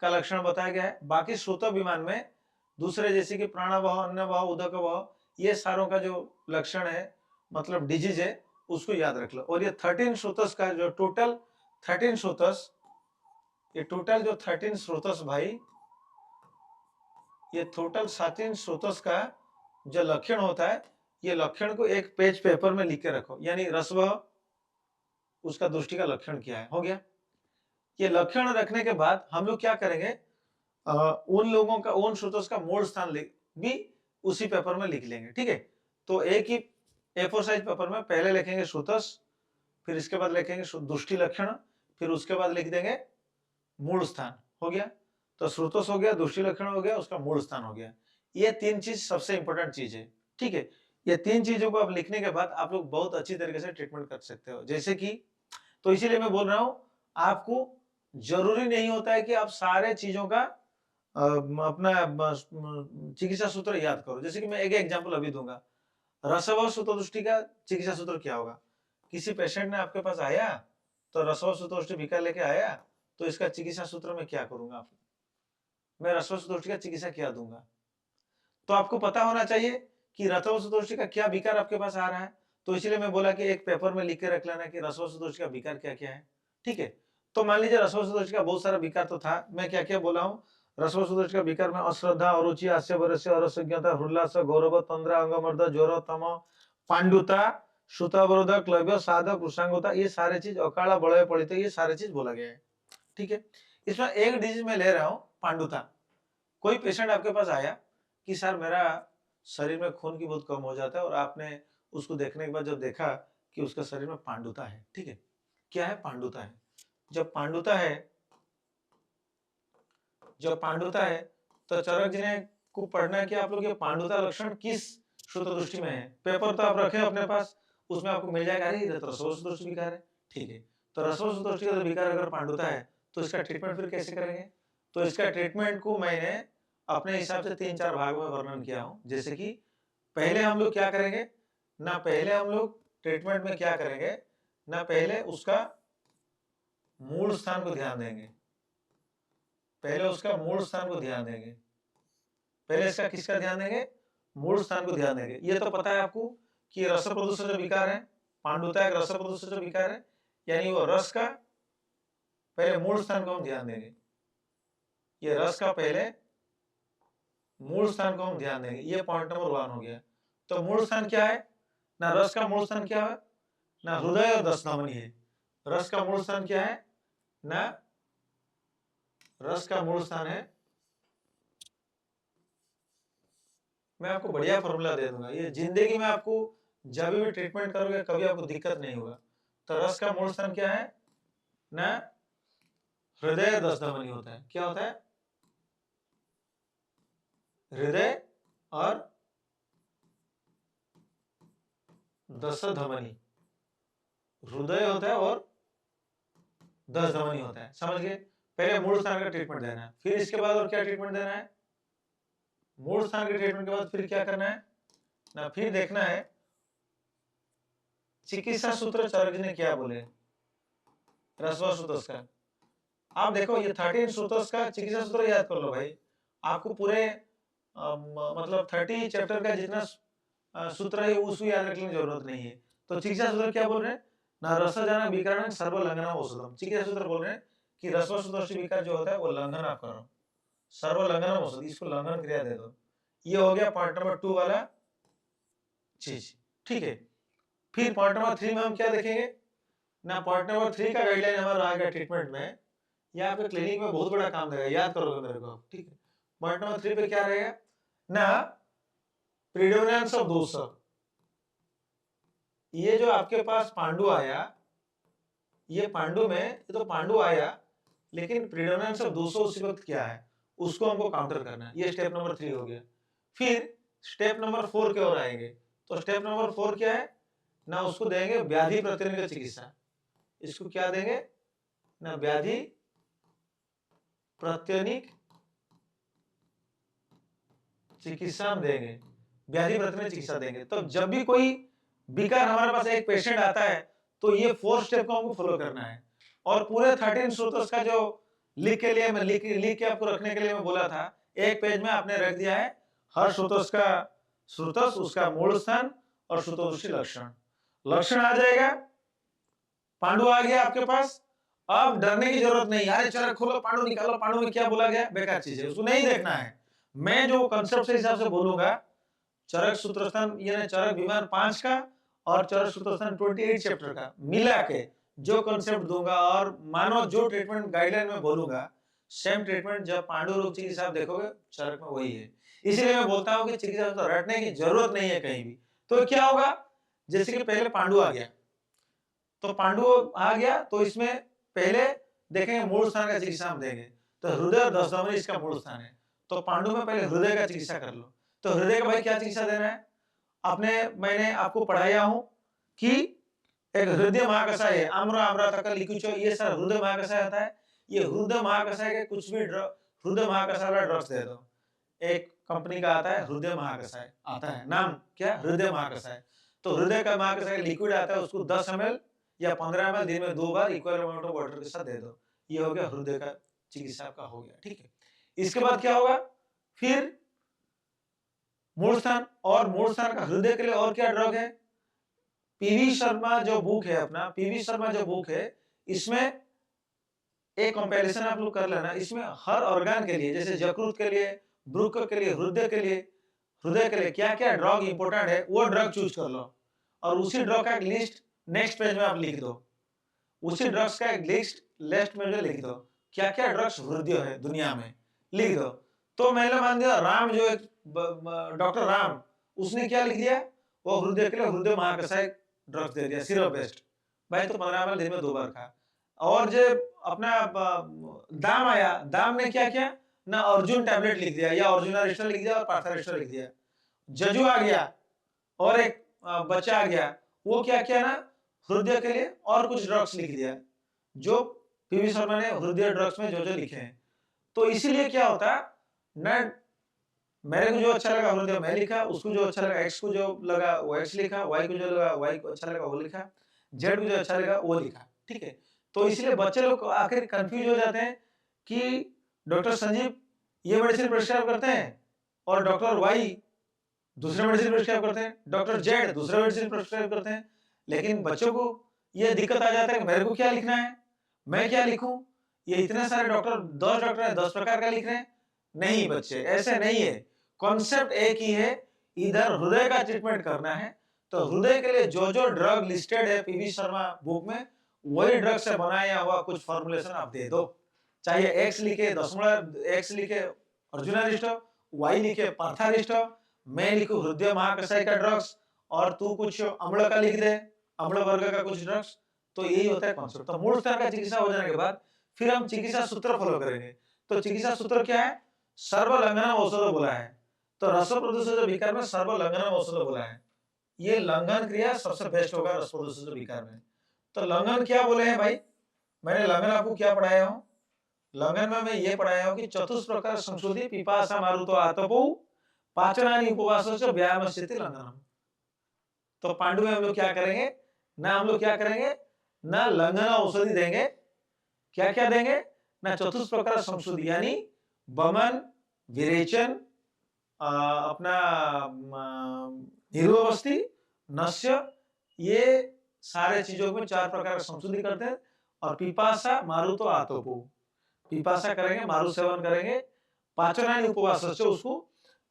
का लक्षण बताया गया है। बाकी श्रुत विमान में दूसरे जैसे कि प्राणावह, अन्नवह, उदकवह, ये सारों का जो लक्षण है मतलब डिजीज है उसको याद रख लो। और ये 13 श्रुतस का जो टोटल 13 श्रुतस, ये टोटल जो 13 श्रुतस भाई, ये टोटल 13 श्रुतस का जो लक्षण होता है, ये लक्षण को एक पेज पेपर में लिख के रखो। यानी रसवह उसका दृष्टि का लक्षण क्या है, हो गया। ये लक्षण रखने के बाद हम लोग क्या करेंगे, उन लोगों का उन श्रुतस का मूल स्थान भी उसी पेपर में लिख लेंगे। ठीक है, तो एक ही A4 साइज पेपर में पहले लिखेंगे श्रुतस, फिर इसके बाद लिखेंगे दृष्टि लक्षण, फिर उसके बाद लिख देंगे मूल स्थान। हो गया, तो श्रुतस हो गया, दृष्टि लक्षण हो गया, उसका मूल स्थान हो गया। ये 3 चीज सबसे इंपॉर्टेंट चीज है। ठीक है, ये 3 चीजों को आप लिखने के बाद आप लोग बहुत अच्छी तरीके से ट्रीटमेंट कर सकते हो। जैसे कि, तो इसीलिए मैं बोल रहा हूं आपको जरूरी नहीं होता है कि आप सारे चीजों का अपना चिकित्सा सूत्र याद करो। जैसे कि मैं एक एग्जांपल अभी दूंगा, रसव सूत्रदृष्टि का चिकित्सा सूत्र क्या होगा। किसी पेशेंट ने आपके पास आया तो रसव सूत्रदृष्टि विकार लेके आया, तो इसका चिकित्सा सूत्र में क्या करूंगा, आप मैं रसव सूत्रदृष्टि का चिकित्सा क्या दूंगा। तो आपको पता होना चाहिए कि रसव सूत्रदृष्टि का क्या विकार आपके पास आ रहा है। तो इसलिए मैं बोला कि एक पेपर में लिख के रख लेना कि रसव सूत्रदृष्टि का विकार क्या क्या है। ठीक है, तो मान लीजिए रसव सूत्रदृष्टि का बहुत सारा विकार तो था, मैं क्या क्या बोला हूँ। रसव सूत्रदृष्टि का विकार में अश्रद्धा, अरुचि, हास्य, वरस्य, अरसज्ञता, हृल्लास, गौरव, तंद्रा, अंगमर्द, ज्वर, तम, पांडुता, श्रुतावरोध, क्लव्य, साधक, कृषांगता, ये सारे चीज, अकाला, बड़े पड़ित, ये सारे चीज बोला गया है। ठीक है, इसमें एक डिजीज में ले रहा हूं पांडुता। कोई पेशेंट आपके पास आया कि सर मेरा शरीर में खून की बहुत कम हो जाता है, और आपने उसको देखने के बाद जब देखा कि उसका शरीर में पांडुता है। ठीक है, क्या है, पांडुता है। जब पांडुता है, जब पांडुता है तो चरक जी ने को पढ़ना है कि आप लोग ये पांडुता लक्षण किस श्रुत दृष्टि में है। पेपर तो आप रखे अपने पास, उसमें आपको मिल जाएगा, अरे ये तो रसव दृष्टि विकार है। ठीक है, तो रसव दृष्टि का विकार अगर पांडुता है तो इसका ट्रीटमेंट फिर कैसे करेंगे। तो इसका ट्रीटमेंट को मैंने अपने हिसाब से 3-4 भाग में वर्णन किया हूं। जैसे कि पहले हम लोग क्या करेंगे ना, पहले हम लोग ट्रीटमेंट में क्या करेंगे ना, पहले उसका मूल स्थान को ध्यान देंगे। पहले उसका मूल स्थान को ध्यान देंगे। पहले इसका किसका ध्यान देंगे, मूल स्थान को ध्यान देंगे। ये तो पता है आपको कि रस प्रदूषण जो विकार है पांडुता एक रसप्रदूषक विकार है, यानी वो रस का पहले मूल स्थान को हम ध्यान देंगे। ये रस का पहले मूल स्थान को हम ध्यान देंगे। ये पॉइंट नंबर 1 हो गया। तो मूल स्थान क्या है? ना रस का मूल स्थान क्या है? ना हृदय और दस धमनी है। रस का मूल स्थान क्या है? ना रस का मूल स्थान है, मैं आपको बढ़िया फॉर्मूला दे दूंगा, ये जिंदगी में आपको जब भी ट्रीटमेंट करोगे कभी आपको दिक्कत नहीं होगा। तो रस का मूल स्थान क्या है? ना हृदय दस धमनी होता है। क्या होता है? हृदय और दस धमनी। हृदय होता है और दस धमनी होता है, समझ गए? पहले मूल स्थान का ट्रीटमेंट देना है, फिर इसके बाद और क्या ट्रीटमेंट देना है? मूल स्थान के ट्रीटमेंट के बाद फिर क्या करना है ना, फिर देखना है चिकित्सा सूत्र चरक ने क्या बोले रसवा सूत्र का। आप देखो ये 13 सूत्र का चिकित्सा सूत्र याद कर लो भाई। आपको पूरे मतलब 30 चैप्टर का जितना सूत्र है उसको याद रखने की जरूरत नहीं है। तो चिकित्सा सूत्र क्या बोल रहे हैं ना, रसजनक विकरण सर्वलंघन औषधम। चिकित्सा सूत्र बोल रहे हैं कि रसवा सूत्र से विकार जो होता है वो लंघन आप करो, सर्वलंघन औषध, इसको लंघन क्रिया दे दो। ये हो गया पॉइंट नंबर 2 वाला चीज, ठीक है। फिर पॉइंट नंबर 3 में हम क्या देखेंगे ना, पॉइंट नंबर 3 का गाइडलाइन हमारा आ गया ट्रीटमेंट में। यहाँ पे क्लिनिक में बहुत बड़ा काम देगा, याद करोगे मेरे को, ठीक है। पॉइंट नंबर 3 पे क्या रहेगा ना, प्रीडोमिनेंस ऑफ दोषक। ये जो आपके पास पांडु आया, ये पांडु में ये तो पांडु आया, लेकिन प्रीडोमिनेंस ऑफ दोषक उसी वक्त क्या है उसको हमको काउंटर करना है। ये स्टेप नंबर 3 हो गया। फिर स्टेप नंबर 4 की ओर आएंगे। तो स्टेप नंबर 4 क्या है ना, उसको देंगे व्याधि प्रतिनिधिक चिकित्सा। इसको क्या देंगे ना, व्याधि प्रत्यनिक चिकित्सा हम देंगे, व्याधि प्रतिनिधिक चिकित्सा देंगे। तो जब भी कोई विकार हमारे पास एक पेशेंट आता है तो ये 4 स्टेप को हमको फॉलो करना है। और पूरे 13 सूत्र का जो लिख के लिए मैं लिख के आपको रखने के लिए मैं बोला था, एक पेज में आपने रख दिया है हर सूत्र का सूत्र, उसका मूल स्थान और सूत्र लक्षण। लक्षण आ जाएगा, पांडु आ गया आपके पास। अब डरने की जरूरत नहीं, अरे चरक खोलो पांडु निकालो, पांडु में क्या बोला गया, बेकार चीज है, उसको नहीं देखना है। मैं जो कंसेप्ट से हिसाब से बोलूंगा, चरक सूत्रस्थान यानी चरक विमान 5 का और चरक सूत्रस्थान 28 चैप्टर का मिला के जो कंसेप्ट दूंगा, और मानो जो ट्रीटमेंट गाइडलाइन में बोलूंगा सेम ट्रीटमेंट जब पांडु रोग चिकित्सा आप देखोगे चरक में वही है। इसलिए मैं बोलता हूं कि चिकित्सा तो रटने की जरूरत नहीं है कहीं भी। तो क्या होगा, जैसे कि पहले पांडु आ गया, तो पांडु आ गया तो इसमें पहले देखेंगे मूल स्थान का चिकित्सा हम देंगे। तो हृदय और दस धमनी इसका मूल स्थान है, तो पांडु में पहले हृदय का चिकित्सा कर लो। तो हृदय का भाई क्या चिकित्सा देना है, मैंने आपको पढ़ाया हूं कि एक हृदय महाकषाय है, आम्रा आम्रा तक लिखुचो, ये सर हृदय महाकषाय होता है। ये हृदय महाकषाय के कुछ भी हृदय महाकषाय वाला ड्रग्स दे दो। एक कंपनी का आता है हृदय महाकषाय, आता है नाम क्या, हृदय महाकषाय। तो हृदय का महाकषाय लिक्विड आता है, उसको 10 ml या 15 ml दिन में 2 बार इक्वल अमाउंट ऑफ वाटर के साथ दे दो। ये हो गया हृदय का चिकित्सा का हो गया, ठीक है। इसके बाद क्या होगा, फिर मूल स्थान, और मूल स्थान का हृदय के लिए और क्या ड्रग है, पीवी शर्मा जो बुक है अपना, पीवी शर्मा जो बुक है, इसमें एक कंपैरिजन आप लोग कर लेना। इसमें हर ऑर्गन के लिए, जैसे यकृत के लिए, ब्रुक के लिए, हृदय के लिए क्या क्या ड्रग इंपोर्टेंट है वो ड्रग चूज कर लो, और उसी ड्रग का एक लिस्ट नेक्स्ट पेज में आप लिख दो। उसी ड्रग्स का एक लिस्ट में लिख दो, क्या क्या ड्रग्स हृदय है दुनिया में, लिख दो। तो मैंने मान दिया राम जो एक डॉक्टर राम, उसने क्या लिख दिया, वो हृदय के लिए हृदय महाकषाय ड्रग्स दे दिया, सिरप बेस्ड भाई। तो 15 ml दिन में 2 बार खा। और जो अपना दाम आया, दाम ने क्या किया ना, अर्जुन टैबलेट लिख दिया, या अर्जुन रेस्टर लिख दिया और पार्थरेस्टर लिख दिया। जजू आ गया और एक बच्चा आ गया, वो क्या किया ना, हृदय के लिए और कुछ ड्रग्स लिख दिया, जो पीवी शर्मा ने हृदय ड्रग्स में जो जो लिखे हैं। तो इसीलिए क्या होता ना, मेरे को जो अच्छा लगा हृदय मैं लिखा, उसको जो अच्छा लगा, एक्स को जो लगा वो एक्स लिखा, वाई को जो लगा वाई को अच्छा लगा वो लिखा, जेड को जो अच्छा लगा वो लिखा, ठीक है। तो इसलिए बच्चे लोग आखिर कंफ्यूज हो जाते हैं कि डॉक्टर संजीव ये मेडिसिन प्रिस्क्राइब करते हैं और डॉक्टर वाई दूसरे मेडिसिन प्रिस्क्राइब करते हैं, डॉक्टर जेड दूसरा मेडिसिन प्रिस्क्राइब करते हैं। लेकिन बच्चों को ये दिक्कत आ जाता है कि मेरे को क्या लिखना है, मैं क्या लिखूं, ये इतने सारे डॉक्टर 10 डॉक्टर है 10 प्रकार का लिख रहे हैं। नहीं बच्चे, ऐसे नहीं है, कॉन्सेप्ट एक ही है, इधर हृदय का ट्रीटमेंट करना है तो हृदय के लिए जो जो ड्रग लिस्टेड है पीवी शर्मा बुक में, वही ड्रग से बनाया हुआ कुछ फॉर्मुलेशन आप दे दो, चाहे एक्स लिखे दशमलव एक्स लिखे अर्जुनारिष्ट, वाई लिखे पार्थारिष्ट, मैं लिखूं हृदय महाकषाय का ड्रग्स और तू कुछ अम्ल का लिख दे, अम्ल वर्ग का कुछ ड्रग्स, तो यही होता है कॉन्सेप्ट। तो मूल स्तर का चिकित्सा हो जाने के बाद फिर हम चिकित्सा सूत्र फॉलो करेंगे। तो चिकित्सा सूत्र क्या है, सर्वलंघनम औषध बोला है, तो रस प्रदूषित विकार में सर्वलंघनम औषध बोला है, ये लंघन क्रिया सबसे बेस्ट होगा रस प्रदूषित विकार में। तो लंघन क्या बोले हैं भाई, मैंने लंघन आपको क्या पढ़ाया हूं, लंघन में मैं ये पढ़ाया हूं कि चतुष्प्रकार संशोधि पिपासा मारुतो आतपो पाचनानि उपवासस्य व्यायाम स्थिति लंघनम। तो पांडु में हम लोग क्या करेंगे ना, हम लोग क्या करेंगे ना, लंघन औषधि देंगे, क्या क्या देंगे ना, चतुष्प्रकार संशोधि यानी बमन विरेचन, अपना निर्ववस्थी नस्य, ये सारे चीजों में 4 प्रकार का संशोधन करते हैं। और पिपासा मारुतो आतपो, पिपासा करेंगे मारु सेवन करेंगे, पाचनानि उपवास उसको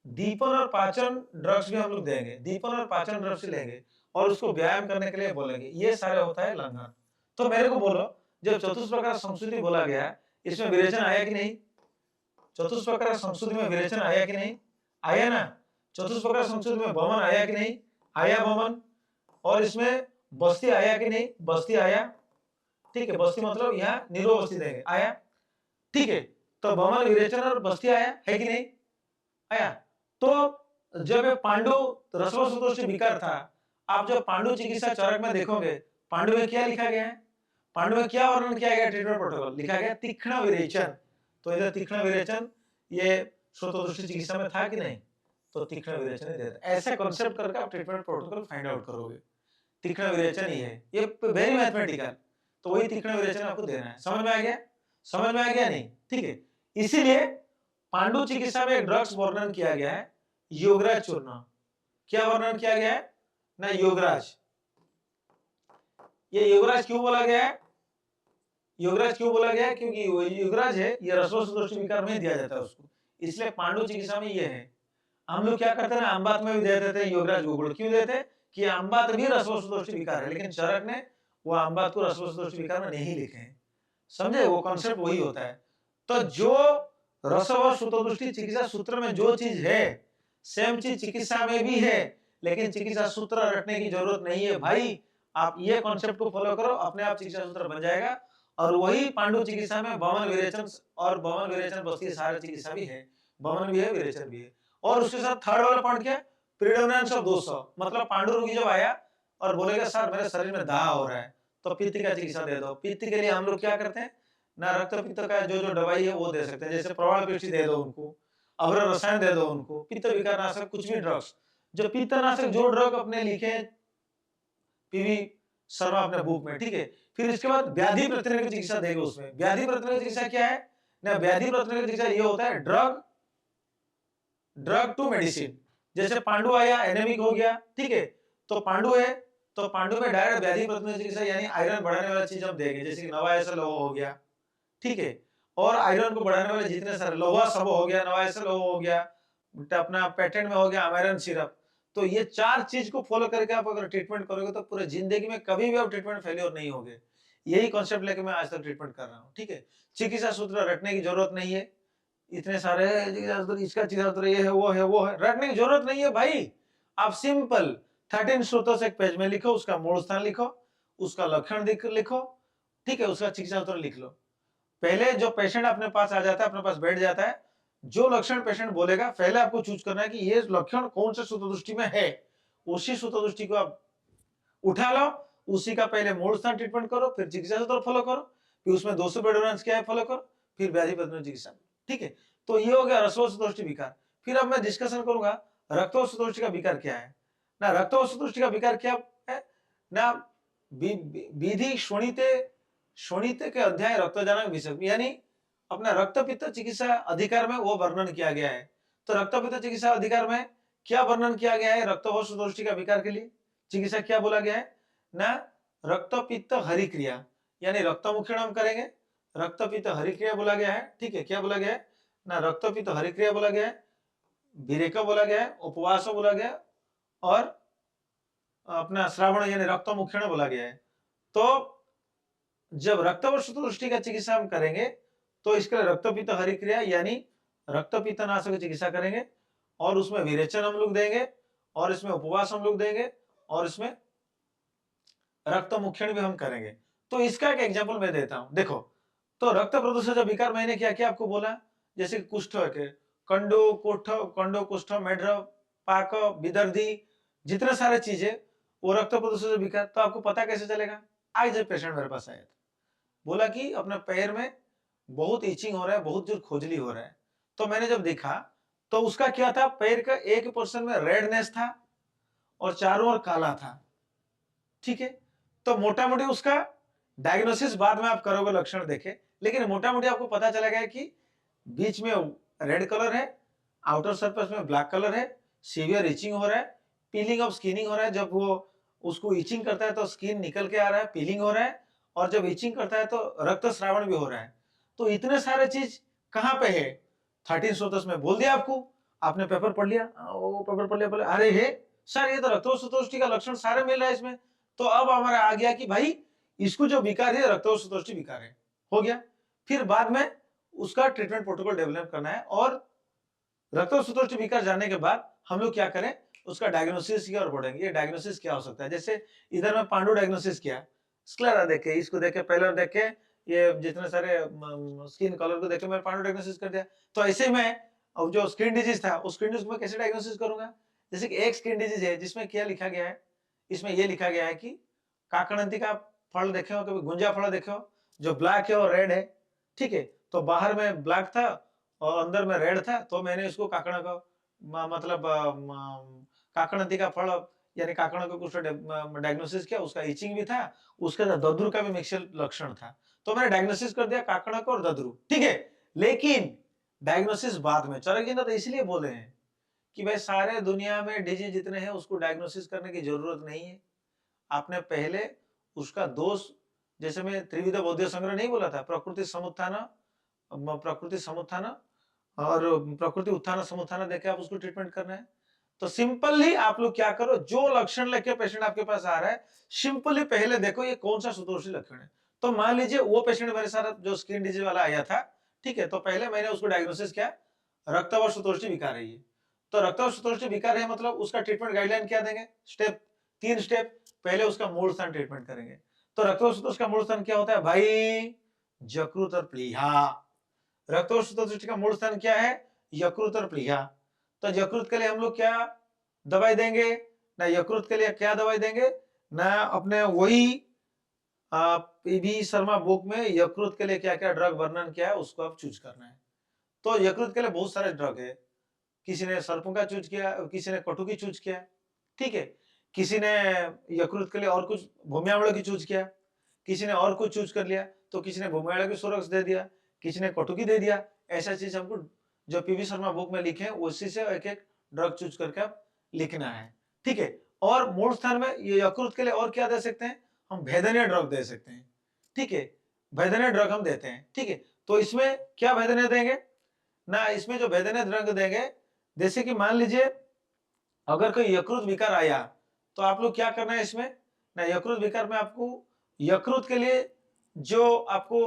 दीपन और पाचन ड्रग्स भी हम लोग देंगे, दीपन और पाचन ड्रग्स लेंगे और उसको व्यायाम करने के लिए बोलेंगे, ये सारे होता है लंघन। तो मेरे को बोलो जब चतुष्प्रकार संशोधि बोला गया इसमें विरेचन आया कि नहीं, चतुष्प्रकार संशोधि में विरेचन आया कि नहीं, आया ना, चतुष्प्रकार संशोधि में बमन आया कि नहीं, आया बमन, और इसमें बस्ती आया कि नहीं, बस्ती आया, ठीक है, बस्ती मतलब यहाँ निरोबस्ती देंगे, आया, ठीक है। तो बमन विरेचन और बस्ती आया है कि नहीं, आया। तो जब पांडु रसवसुदोष विकार था, आप जब पांडु चिकित्सा चरक में देखोगे, पांडु में क्या लिखा गया है, पांडु में क्या वर्णन किया गया, ट्रीटमेंट प्रोटोकॉल लिखा गया तीक्ष्ण विरेचन। तो इधर तीक्ष्ण विरेचन ये श्रोतदृष्टि चिकित्सा में था कि नहीं, तो तीक्ष्ण विरेचन ही देता, ऐसे कॉन्सेप्ट करके आप ट्रीटमेंट प्रोटोकॉल फाइंड आउट करोगे, तीक्ष्ण विरेचन ही है, ये वेरी मैथमेटिकल, तो वही तीक्ष्ण विरेचन आपको देना है। समझ में आ गया, समझ में आ गया नहीं, ठीक है। इसीलिए पांडु चिकित्सा में एक ड्रग्स वर्णन किया गया है योगराज चूर्ण, क्या वर्णन किया गया है ना, योगराज। ये योगराज क्यों बोला गया है, योगराज क्यों बोला गया है, क्योंकि योगराज है ये रसवसुदोष विकार में दिया जाता है उसको, इसलिए पांडु चिकित्सा में ये है। हम लोग क्या करते हैं, अम्बात में भी देते थे योगराज गोगुल, क्यों देते कि अम्बात भी रसवसुदोष विकार है, लेकिन चरक ने वो अम्बात को रसवसुदोष विकार में नहीं लिखे हैं, समझे, वो कॉन्सेप्ट वही होता है। तो जो रस और सूत्रदृष्टि चिकित्सा सूत्र में जो चीज है सेम चीज चिकित्सा में भी है, लेकिन चिकित्सा सूत्र रटने की जरूरत नहीं है भाई, आप ये कॉन्सेप्ट को फॉलो करो, अपने आप चिकित्सा सूत्र बन जाएगा। और वही पांडु चिकित्सा में बमन विरेचन और बमन विरेचन बस्ती सारे चिकित्सा भी है, बमन भी है विरेचन भी है। और उसके साथ थर्ड वाला पॉइंट क्या है, प्रीडोमिनेंस ऑफ 200, मतलब पांडु रोगी जब आया और बोलेगा सर मेरे शरीर में दाह हो रहा है, तो पित्त का चिकित्सा दे दो। पित्त के लिए हम लोग क्या करते हैं ना, रक्त पित्त का जो जो दवाई है वो दे सकते हैं, जैसे प्रवाल पिष्टी दे दो उनको, अभ्र रसायन दे दो उनको, पित्त विकार नाशक कुछ भी ड्रग्स, जो पित्त नाशक जो ड्रग अपने लिखे पीवी शर्मा अपने बुक में, ठीक है। फिर इसके बाद व्याधि प्रतिरोधक चिकित्सा देगा, उसमें व्याधि प्रतिरोधक चिकित्सा क्या है ना, व्याधि प्रतिरोधक चिकित्सा ये होता है ड्रग टू मेडिसिन। जैसे पांडु आया एनेमिक हो गया, ठीक है, तो पांडु है तो पांडु में डायरेक्ट व्याधि प्रतिरोधक चिकित्सा यानी आयरन बढ़ाने वाला चीज हम देंगे, जैसे कि नवायसल हो गया, ठीक है, और आयरन को बढ़ाने वाले जितने सारे लोहा सब हो गया, नवायसल हो गया, अपना पेटेंट में हो गया अमेरन सिरप। तो ये 4 चीज को फॉलो करके आप अगर ट्रीटमेंट करोगे तो पूरे जिंदगी में कभी भी आप ट्रीटमेंट फेलियर नहीं होगे। यही कॉन्सेप्ट लेके मैं आज तक ट्रीटमेंट कर रहा हूँ, ठीक है। चिकित्सा सूत्र रटने की जरूरत नहीं है, इतने सारे इसका चिकित्सा सूत्र ये है वो है वो है, रटने की जरूरत नहीं है भाई। आप सिंपल 13 सूत्रों से एक पेज में लिखो, उसका मूल स्थान लिखो, उसका लक्षण लिखो, ठीक है, उसका चिकित्सा सूत्र लिख लो। पहले जो पेशेंट अपने पास आ जाता है, अपने पास बैठ जाता है, जो लक्षण पेशेंट बोलेगा पहले आपको चूज करना है कि ये लक्षण कौन से सूत्रदृष्टि में है, उसी सूत्रदृष्टि को आप उठा लो, उसी का पहले मूल स्थान ट्रीटमेंट करो, फिर चिकित्सा सूत्र फॉलो करो, फिर उसमें 200 बेड रेफरेंस क्या है फॉलो करो, फिर व्याधि प्रतिरोधक चिकित्सा, ठीक है। तो ये हो गया रसवसुदोष्टि विकार। फिर अब मैं डिस्कशन करूंगा रक्तवसुदोष्टि का विकार क्या है ना, रक्तवसुदोष्टि का विकार क्या है ना, विधि शोणित के अध्याय रक्तजनक विषय, यानी अपना रक्तपित्त चिकित्सा अधिकार में वो वर्णन किया गया है। तो रक्तपित्त चिकित्सा अधिकार में क्या वर्णन किया गया है, रक्तवसुदोष्टि का विकार के लिए चिकित्सा क्या बोला गया है ना रक्त पित्त हरिक्रिया, यानी रक्तमुखीण हम करेंगे, रक्त पित्त हरिक्रिया बोला गया है, ठीक है, क्या बोला गया है ना, रक्त पित्त हरिक्रिया बोला गया है, विरेक बोला गया है, उपवास बोला गया है, और अपना श्रावण यानी रक्तमुखीण बोला गया है। तो जब रक्त व शुष्टि का चिकित्सा हम करेंगे तो इसके लिए रक्त पित्त हरिक्रिया यानी रक्त पित्त नाशक की चिकित्सा करेंगे, और उसमें विरेचन हम लोग देंगे, और इसमें उपवास हम लोग देंगे, और इसमें रक्त मुक्षण भी हम करेंगे। तो इसका एक एग्जांपल मैं देता हूं, देखो। तो रक्त प्रदूषण जो विकार मैंने क्या क्या आपको बोला, जैसे कुष्ठ के कंडो कुष्ठ मेढ्र पाक विदर्धी, जितने सारे चीजें वो रक्त प्रदूषण जो विकार। तो आपको पता कैसे चलेगा, आज जब पेशेंट मेरे पास आया था, बोला कि अपने पैर में बहुत इचिंग हो रहा है, बहुत जोर खोजली हो रहा है। तो मैंने जब देखा तो उसका क्या था, पैर का एक पोर्शन में रेडनेस था और चारों ओर काला था, ठीक है। तो मोटा मोटी उसका डायग्नोसिस बाद में आप करोगे लक्षण देखे, लेकिन मोटा मोटी आपको पता चला गया कि बीच में रेड कलर है, आउटर सरफेस में ब्लैक कलर है, सीवियर इचिंग हो रहा है, पीलिंग ऑफ स्किनिंग हो रहा है। जब वो उसको इचिंग करता है तो स्किन निकल के आ रहा है, पीलिंग हो रहा है, और जब इचिंग करता है तो रक्तस्रावन भी हो रहा है। तो इतने सारे चीज कहां पे है, 1310 में बोल दिया आपको, आपने पेपर पढ़ लिया, वो पेपर पढ़ लिया, बोले अरे हे सर ये तो रक्तोषितोष्टि का लक्षण सारे मिल रहा है इसमें। तो अब हमारा आ गया कि भाई इसको जो विकार है रक्तोषितोष्टि विकार है, हो गया। फिर बाद में उसका ट्रीटमेंट प्रोटोकॉल डेवलप करना है, और रक्तोषितोष्टि विकार जानने के बाद हम लोग क्या करें, उसका डायग्नोसिस की ओर बढ़ेंगे। ये डायग्नोसिस क्या हो सकता है, जैसे इधर में पांडु डायग्नोसिस किया, स्क्लेरा देखे, इसको देखे, पेलर देखे, ये जितने सारे स्किन कलर को देखे, मैंने पांडु डायग्नोसिस कर दिया। तो ऐसे में अब जो स्किन डिजीज था उस स्किन डिजीज में कैसे डायग्नोसिस करूंगा, जैसे कि एक स्किन डिजीज है जिसमें क्या लिखा गया है, इसमें ये लिखा गया है कि काकणंती का फल देखे हो, कभी गुंजा फल देखे हो, जो ब्लैक है और रेड है, ठीक है। तो बाहर में ब्लैक था और अंदर में रेड था, तो मैंने इसको काकड़ा का मतलब काकणंती का फल यानी काकड़ा का कुछ डायग्नोसिस किया, उसका इचिंग भी था, उसके साथ दद्रु का भी मिक्सर लक्षण था। तो मैंने डायग्नोसिस कर दिया काकड़ा को और दद्रु, ठीक है। लेकिन डायग्नोसिस बाद में, चरक जी ने तो इसलिए बोले हैं कि भाई सारे दुनिया में डिजीज जितने हैं उसको डायग्नोसिस करने की जरूरत नहीं है। आपने पहले उसका दोष, जैसे मैं त्रिविध बौद्ध संग्रह नहीं बोला था, प्रकृति समुत्थान और प्रकृति उत्थान समुत्थान देके आप उसको ट्रीटमेंट करना है। तो सिंपली आप लोग क्या करो, जो लक्षण लेके पेशेंट आपके पास आ रहा है, सिंपली पहले देखो ये कौन सा सुदोषी लक्षण है। तो मान लीजिए वो पेशेंट मेरे साथ जो स्किन डिजीज वाला आया था, ठीक है, तो पहले मैंने उसको डायग्नोसिस किया रक्त व सुदोषी विकार है ये। तो रक्त व सुदोषी विकार है मतलब उसका ट्रीटमेंट गाइडलाइन क्या देंगे, स्टेप, 3 स्टेप। पहले उसका मूल स्थान ट्रीटमेंट करेंगे। तो रक्त व सुदोष का मूल स्थान क्या होता है भाई, जकृत और प्लीहा। रक्तोषित का मूल स्थान क्या है, यकृत और प्लीहा। तो यकृत के लिए हम लोग क्या दवाई देंगे ना, यकृत के लिए क्या दवाई देंगे ना, अपने वही पीवी शर्मा बुक में यकृत के लिए क्या क्या ड्रग वर्णन किया है उसको आप चूज करना है। तो यकृत के लिए बहुत सारे ड्रग है, किसी ने सर्पों का चूज किया, किसी ने कटु की चूज किया, ठीक है, किसी ने यकृत के लिए और कुछ भूमियावलों की चूज किया, किसी ने और कुछ चूज कर लिया, तो किसी ने भूमियावलों की सोरक्स दे दिया, किसी ने कटुकी दे दिया। ऐसा चीज हमको जो पीवी शर्मा बुक में लिखे उसी से एक एक ड्रग चूज करके आप लिखना है, ठीक है। और मूल स्थान में ये यकृत के लिए और क्या दे सकते हैं, हम भेदनीय ड्रग दे सकते हैं, ठीक है, भेदनीय ड्रग हम देते हैं, ठीक है। तो इसमें क्या भेदनीय देंगे ना, इसमें जो भेदनीय ड्रग देंगे, जैसे कि मान लीजिए अगर कोई यकृत विकार आया तो आप लोग क्या करना है इसमें ना, यकृत विकार में आपको यकृत के लिए जो आपको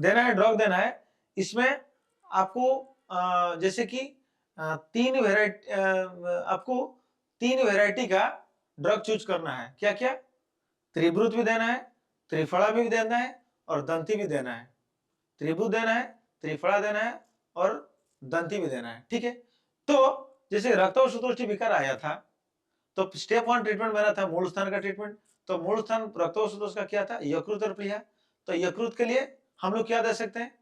देना है, ड्रग देना है, इसमें आपको जैसे कि 3 वेराइटी, आपको 3 वेराइटी का ड्रग चूज करना है। क्या क्या, त्रिभ्रुत भी देना है, त्रिफला भी देना है, और दंती भी देना है। त्रिभुज देना है, त्रिफला देना है, और दंती भी देना है, ठीक है। तो जैसे रक्त और सुतोष्टि विकार आया था तो स्टेप 1 ट्रीटमेंट मेरा था मूल स्थान का ट्रीटमेंट। तो मूल स्थान रक्त और सुतोष का क्या था, यकृत और प्लीहा। तो यकृत के लिए हम लोग क्या दे सकते हैं,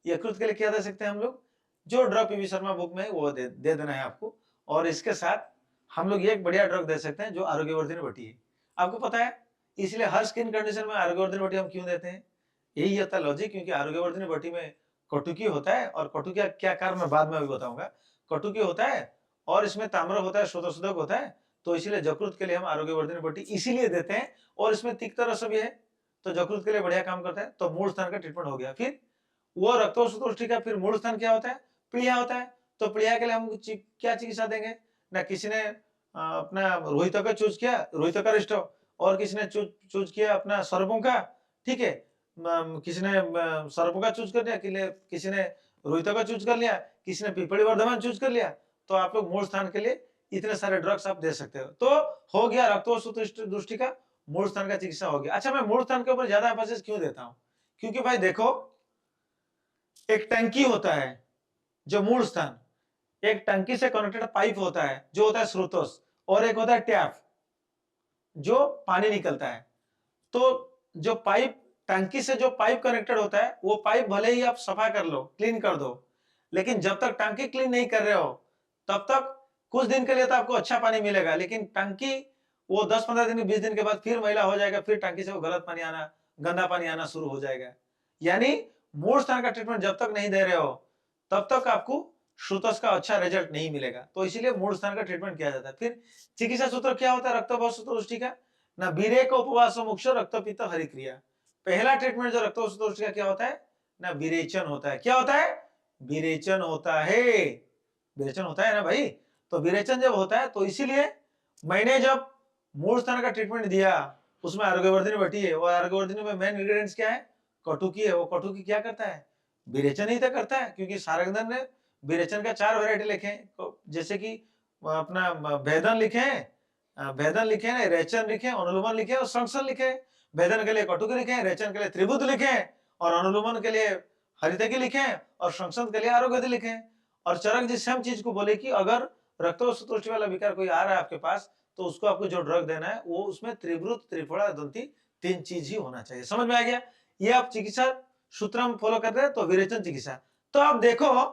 यकृत के लिए क्या दे सकते हैं हम लोग, जो ड्रग पीवी शर्मा बुक में वो दे देना है आपको। और इसके साथ हम लोग एक बढ़िया ड्रग दे सकते हैं जो आरोग्यवर्धिनी बटी है, आपको पता है। इसलिए हर स्किन कंडीशन में आरोग्यवर्धिनी बटी हम क्यों देते हैं, यही होता है लॉजिक, क्योंकि आरोग्यवर्धिनी बटी में कटुकी होता है, और कटुकी का क्या कारण मैं बाद में अभी बताऊंगा। कटुकी होता है और इसमें ताम्र होता है, शोधशोधक होता है, तो इसीलिए यकृत के लिए हम आरोग्यवर्धिनी बटी इसीलिए देते हैं, और इसमें तिक्त रस भी है तो यकृत के लिए बढ़िया काम करता है। तो मूल स्थान का ट्रीटमेंट हो गया। फिर वो रक्तोषितोष्टि का फिर मूल स्थान क्या होता है? प्लीहा होता है। तो प्लीहा के लिए हम क्या चिकित्सा देंगे ना? किसी ने अपना रोहित का चूज किया, रोहित का रिष्ट, और किसी ने चूज किया अपना सर्पों का, ठीक है, किसी ने सर्पों का चूज कर लिया, किसी ने रोहित का चूज कर लिया, किसी ने पीपड़ी वर्धमान चूज कर लिया। तो आप लोग मूल स्थान के लिए इतने सारे ड्रग्स आप दे सकते हो। तो हो गया रक्तोषितोष्टि का मूल स्थान का चिकित्सा हो गया। अच्छा, मैं मूल स्थान के ऊपर ज्यादा एम्फेसिस क्यों देता हूं? क्योंकि भाई देखो, एक टंकी होता है जो मूल स्थान, एक टंकी से कनेक्टेड पाइप होता है जो होता है स्रोतोस, और एक होता है टैप जो पानी निकलता है। तो जो पाइप, टंकी से जो पाइप कनेक्टेड होता है, वो पाइप भले ही आप सफा कर लो, क्लीन कर दो, लेकिन जब तक टंकी क्लीन नहीं कर रहे हो तब तक कुछ दिन के लिए तो आपको अच्छा पानी मिलेगा, लेकिन टंकी वो 10-15 दिन 20 दिन के बाद फिर मैला हो जाएगा, फिर टंकी से वो गलत पानी आना, गंदा पानी आना शुरू हो जाएगा। यानी मूल स्थान का ट्रीटमेंट जब तक नहीं दे रहे हो तब तक आपको श्रुतस का अच्छा रिजल्ट नहीं मिलेगा। तो इसीलिए मूल स्थान का ट्रीटमेंट किया जाता है। फिर चिकित्सा सूत्र क्या होता है रक्तभाव का ना? विरेक उपवास मोक्ष रक्तपित्त हरिक्रिया। पहला ट्रीटमेंट जो रक्तभाव का क्या होता है ना? विरेचन होता है। क्या होता है? विरेचन होता है। विरेचन होता है ना भाई? तो विरेचन जब होता है तो इसीलिए मैंने जब मूल स्थान का ट्रीटमेंट दिया, उसमें आरोग्यवर्धिनी बटी है, और आरोग्यवर्धिनी में मेन इंग्रेडिएंट्स क्या है? कटुकी है। वो कटुकी क्या करता है? विरेचन ही तो करता है, क्योंकि सारंगधर ने विरेचन का 4 वैरायटी लिखे हैं, जैसे कि अपना भेदन लिखे हैं, भेदन लिखे हैं, रेचन लिखे हैं, अनुलोमन लिखे हैं और संसन लिखे हैं। भेदन के लिए कटुकी लिखे हैं, रेचन के लिए त्रिबुध लिखे हैं, और अनुलोमन के लिए हरितकी लिखे हैं, और संसन के लिए आरोग्य लिखे हैं। और चरक जी सेम चीज को बोले कि अगर रक्तोषितोष्टि वाला विकार कोई आ रहा है आपके पास, तो उसको आपको जो ड्रग देना है वो उसमें त्रिवृत, त्रिफला, दंती 3 चीज ही होना चाहिए। समझ में आ गया? ये आप चिकित्सा सूत्र हम फॉलो कर रहे हैं। तो विरेचन चिकित्सा, तो आप देखो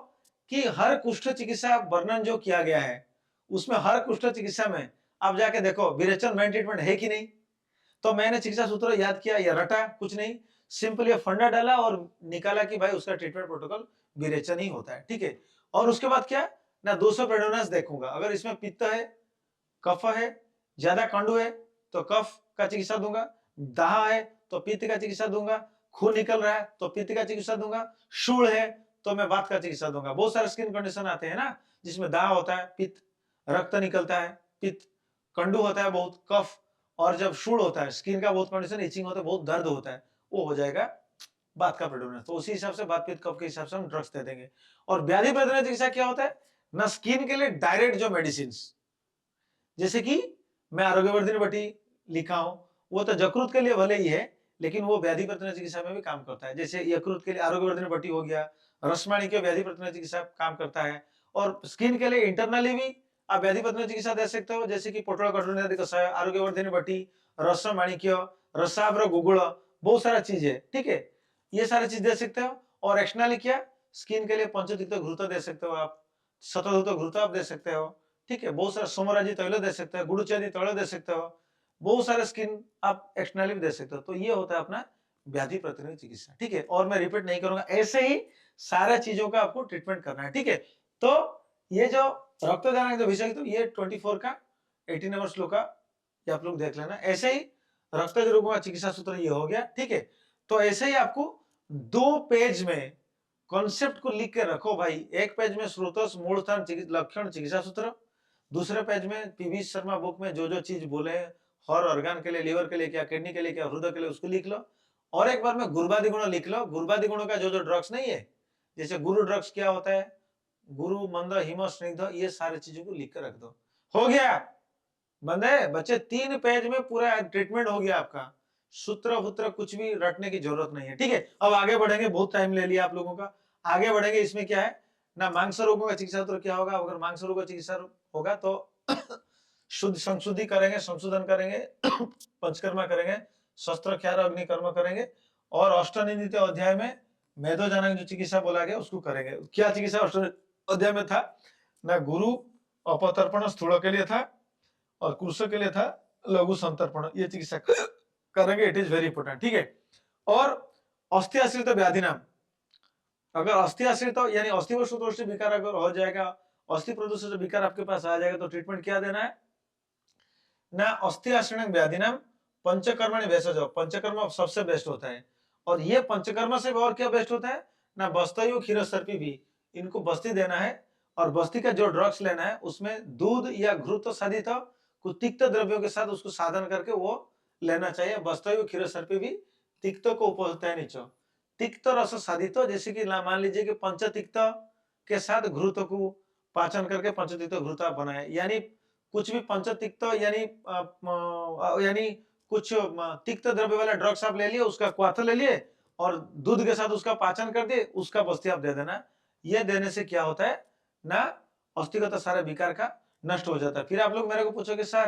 कि हर कुष्ठ चिकित्सा वर्णन जो किया गया है उसमें हर कुष्ठ चिकित्सा में आप जाके देखो विरेचन मेन ट्रीटमेंट है कि नहीं। तो मैंने चिकित्सा सूत्र याद किया या रटा कुछ नहीं, सिंपल ये फंडा डाला और निकाला कि भाई उसका ट्रीटमेंट प्रोटोकॉल विरेचन ही होता है, ठीक है। और उसके बाद क्या ना, 200 प्रेडोनास देखूंगा, अगर इसमें पित्त है, कफ है, ज्यादा कंडू है तो कफ का चिकित्सा दूंगा, दाह है तो पित्त का चिकित्सा दूंगा, खून निकल रहा है तो पित्त का चिकित्सा दूंगा, शूल है तो मैं वात का चिकित्सा दूंगा। बहुत सारे स्किन कंडीशन आते हैं ना जिसमें दाह होता है, पित्त, रक्त निकलता है, पित्त, कंडू होता है बहुत, कफ, और जब शूल होता है, स्किन का बहुत कंडीशन, इचिंग होता है, बहुत दर्द होता है, वो हो जाएगा बात का प्रेडोनेंस। तो उसी हिसाब से बात पित्त कफ के हिसाब से हम ड्रग्स दे देंगे। और व्याधि प्रेडोनेंस चिकित्सा क्या होता है ना, स्किन के लिए डायरेक्ट जो मेडिसिन, जैसे कि मैं आरोग्यवर्धिनी बटी लिखा हूं, वो तो यकृत के लिए भले ही है लेकिन वो व्याधि प्रतिरोधक चिकित्सा में भी काम करता है। जैसे यकृत के लिए आरोग्यवर्धिनी बटी हो गया, रसमाणी के व्याधि प्रतिरोधक चिकित्सा काम करता है। और स्किन के लिए इंटरनली भी आप व्याधि प्रतिरोधक चिकित्सा दे सकते हो, जैसे कि पोटल कटोरी कषाय, आरोग्यवर्धिनी बटी, रसमाणिक्य, रसाब्र गुगुल, बहुत सारा चीज है, ठीक है, ये सारी चीज दे सकते हो। और एक्सटर्नली क्या, स्किन के लिए पंचतीर्थ घृत दे सकते हो आप, शतधूत घृत आप दे सकते हो, ठीक है, बहुत सारा सोमराजी तैल दे सकते हो, गुड़चैदी तैल दे सकते हो, बहुत सारे स्किन आप एक्सटर्नली भी दे सकते हो। तो ये होता है अपना व्याधि प्रतिरोधी चिकित्सा, ठीक है। और मैं रिपीट नहीं करूंगा, ऐसे ही सारे चीजों का आपको ट्रीटमेंट करना है, ठीक है। तो ये जो रक्तदान जो विषय, तो ये 24 का 18 नंबर श्लोक का ये आप लोग देख लेना। ऐसे ही रक्त रोगों का चिकित्सा सूत्र ये हो गया, ठीक है। तो ऐसे ही आपको 2 पेज में कॉन्सेप्ट को लिख के रखो भाई। एक पेज में स्रोतस, मूल स्थान, लक्षण, चिकित्सा सूत्र, दूसरे पेज में पीवी शर्मा बुक में जो जो चीज बोले, हर ऑर्गन के लिए, लीवर के लिए क्या, किडनी के लिए क्या, हृदय के लिए, उसको लिख लो। और एक बार में गुरुबादी गुण लिख लो। गुरुबादी गुणों का जो जो ड्रग्स नहीं है, जैसे गुरु ड्रग्स क्या होता है, गुरु, मंद, हिम, स्निग्ध, ये सारी चीजों को लिख कर रख दो। हो गया बंदे बच्चे, 3 पेज में पूरा ट्रीटमेंट हो गया आपका। सूत्र वूत्र कुछ भी रटने की जरूरत नहीं है, ठीक है। अब आगे बढ़ेंगे, बहुत टाइम ले लिया आप लोगों का, आगे बढ़ेंगे। इसमें क्या है ना, मांस रोगों का चिकित्सा सूत्र क्या होगा। अगर मांस रोग का चिकित्सा होगा तो शुद्ध संशुद्धि करेंगे, संशोधन करेंगे, पंचकर्मा करेंगे, शस्त्र ख्यार अग्निकर्म करेंगे, और अष्टनिंदित अध्याय में मेदोजनक जो चिकित्सा बोला गया उसको करेंगे। क्या चिकित्सा अष्ट अध्याय में था ना, गुरु अपतर्पण स्थूल के लिए था, और कुश के लिए था लघु संतर्पण, ये चिकित्सा करेंगे। इट इज वेरी इंपोर्टेंट, ठीक है। और अस्थि आश्रित व्याधि नाम, अगर अस्थि आश्रित यानी अस्थि व सूत्रोष्टि विकार अगर हो जाएगा, अस्थि प्रदूषित विकार आपके पास आ जाएगा, तो ट्रीटमेंट क्या देना है ना अस्थि आश्रयण व्याधिनाम पंचकर्मणि भेषज, पंचकर्म सबसे बेस्ट होता है। और ये पंचकर्म से और क्या बेस्ट होता है ना, बस्तयु क्षीर सर्पी भी, इनको बस्ती देना है। और बस्ती का जो ड्रग्स लेना है उसमें दूध या घृत साधित कुछ तिक्त द्रव्यों के साथ उसको साधन करके वो लेना चाहिए। बस्तयु क्षीर सर्पी भी तिक्त को उपजता है नीचो, तिक्त रस साधित, जैसे कि मान लीजिए कि पंचतिक्त के साथ घृत को पाचन करके पंचतिक्त घृत बनाए, यानी कुछ भी पंचतिक्त यानी कुछ तिक्त द्रव्य वाला ड्रग्स आप ले लिए, उसका क्वाथ ले लिए और दूध के साथ उसका पाचन कर दिए, उसका बस्ती आप दे देना। ये देने से क्या होता है ना, अस्थिगत सारा विकार का नष्ट हो जाता है। फिर आप लोग मेरे को पूछोगे सर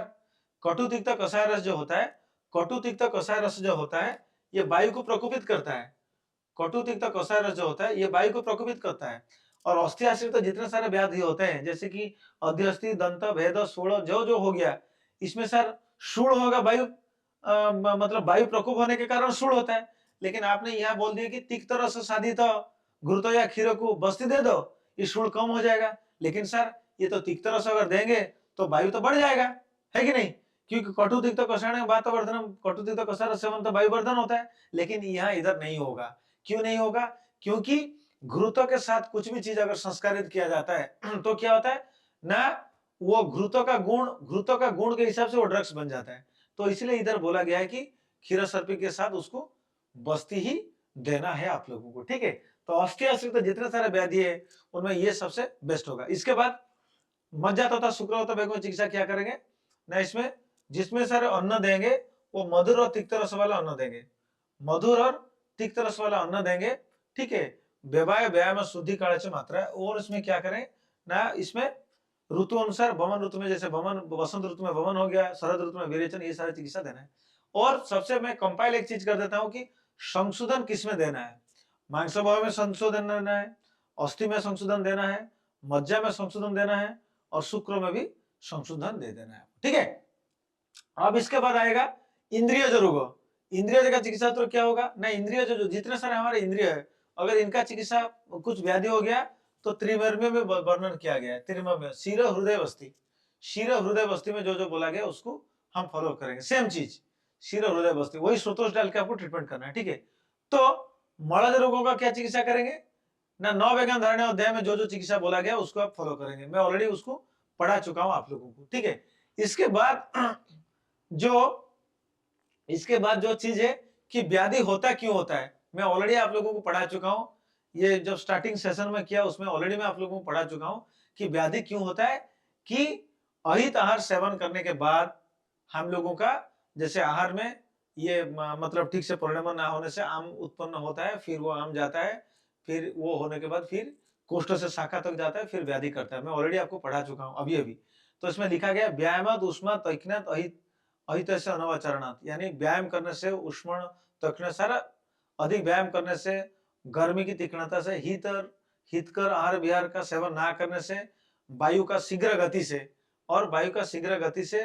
कटु तिक्त कषाय रस जो होता है, कटु तिक्त कषाय रस जो होता है ये वायु को प्रकोपित करता है। कटु तिक्त कषाय रस जो होता है ये वायु को प्रकोपित करता है। और अस्थि आश्रित तो जितने सारे व्याधि होते हैं, जैसे कि अध्यस्थि दंत भेद सूल जो जो हो गया, इसमें सर सूल होगा वायु, मतलब वायु प्रकोप होने के कारण सूल होता है। लेकिन आपने यहाँ बोल दिया कि तिक्त रस साधित घृत या क्षीर को बस्ती दे दो, ये सूल कम हो जाएगा। लेकिन सर ये तो तिक्त रस अगर देंगे तो वायु तो बढ़ जाएगा, है कि नहीं? क्योंकि कटु तिक्त कषाय वातवर्धनम, कटु तिक्त कषाय सेवन तो वायु वर्धन होता है। लेकिन यहाँ इधर नहीं होगा। क्यों नहीं होगा? क्योंकि घृतों के साथ कुछ भी चीज अगर संस्कारित किया जाता है तो क्या होता है ना, वो घृतों का गुण के हिसाब से वो ड्रग्स बन जाता है। तो इसलिए इधर बोला गया है कि क्षीर सर्पी के साथ उसको बस्ती ही देना है आप लोगों को, ठीक है? तो अस्थि आश्रित तो जितने सारे व्याधि है उनमें ये सबसे बेस्ट होगा। इसके बाद मज्जा तथा शुक्र बेगम चिकित्सा क्या करेंगे ना, इसमें जिसमें सारे अन्न देंगे वो मधुर और तिक्त रस वाला अन्न देंगे, मधुर और तिक्त रस वाला अन्न देंगे, ठीक है? व्यवाय व्यायाम शुद्धि काल मात्रा है। और इसमें क्या करें ना, इसमें ऋतु अनुसार वमन ऋतु में जैसे वमन, वसंत ऋतु में वमन हो गया, शरद ऋतु में विरेचन, ये सारी चिकित्सा देना है। और सबसे मैं कंपाइल एक चीज कर देता हूं कि संशोधन किसमें देना है, मांस भाव में संशोधन देना है, अस्थि में संशोधन देना है, मज्जा में संशोधन देना है और शुक्र में भी संशोधन दे देना है, ठीक है? अब इसके बाद आएगा इंद्रिय जो रोग, इंद्रिय का चिकित्सा तो क्या होगा ना, इंद्रिय जो जितने सारे हमारे इंद्रिय है अगर इनका चिकित्सा कुछ व्याधि हो गया तो त्रिवर्म्य में वर्णन किया गया है। त्रिवर्म्य शिर हृदय बस्ती, शिर हृदय बस्ती में जो जो बोला गया उसको हम फॉलो करेंगे। सेम चीज शिर हृदय बस्ती, वही श्रोतोष डाल के आपको ट्रीटमेंट करना है, ठीक है? तो मलज रोगों का क्या चिकित्सा करेंगे ना, 9 वैज्ञान धारणा अध्याय में जो जो चिकित्सा बोला गया उसको आप फॉलो करेंगे। मैं ऑलरेडी उसको पढ़ा चुका हूं आप लोगों को, ठीक है? इसके बाद जो चीज है कि व्याधि होता क्यों होता है, मैं ऑलरेडी आप लोगों को पढ़ा चुका हूं। ये जब स्टार्टिंग सेशन में किया उसमें ऑलरेडी मैं आप लोगों को पढ़ा चुका हूं कि व्याधि क्यों होता है, कि अहित आहार सेवन करने के बाद हम लोगों का जैसे आहार में ये मतलब ठीक से परिणमन ना होने से आम उत्पन्न होता है, फिर वो आम जाता है, फिर वो होने के बाद फिर कोष्ठ से शाखा तक जाता है, फिर व्याधि करता है। मैं ऑलरेडी आपको पढ़ा चुका हूं अभी अभी। तो इसमें लिखा गया व्यायाम उष्मा तैक्नत अहित से अनवाचरणात, यानी व्यायाम करने से उष्ण तकने सारा अधिक व्यायाम करने से, गर्मी की तीक्ष्णता से, हितकर आहार विहार का सेवन ना करने से, वायु का शीघ्र गति से, और वायु का शीघ्र गति से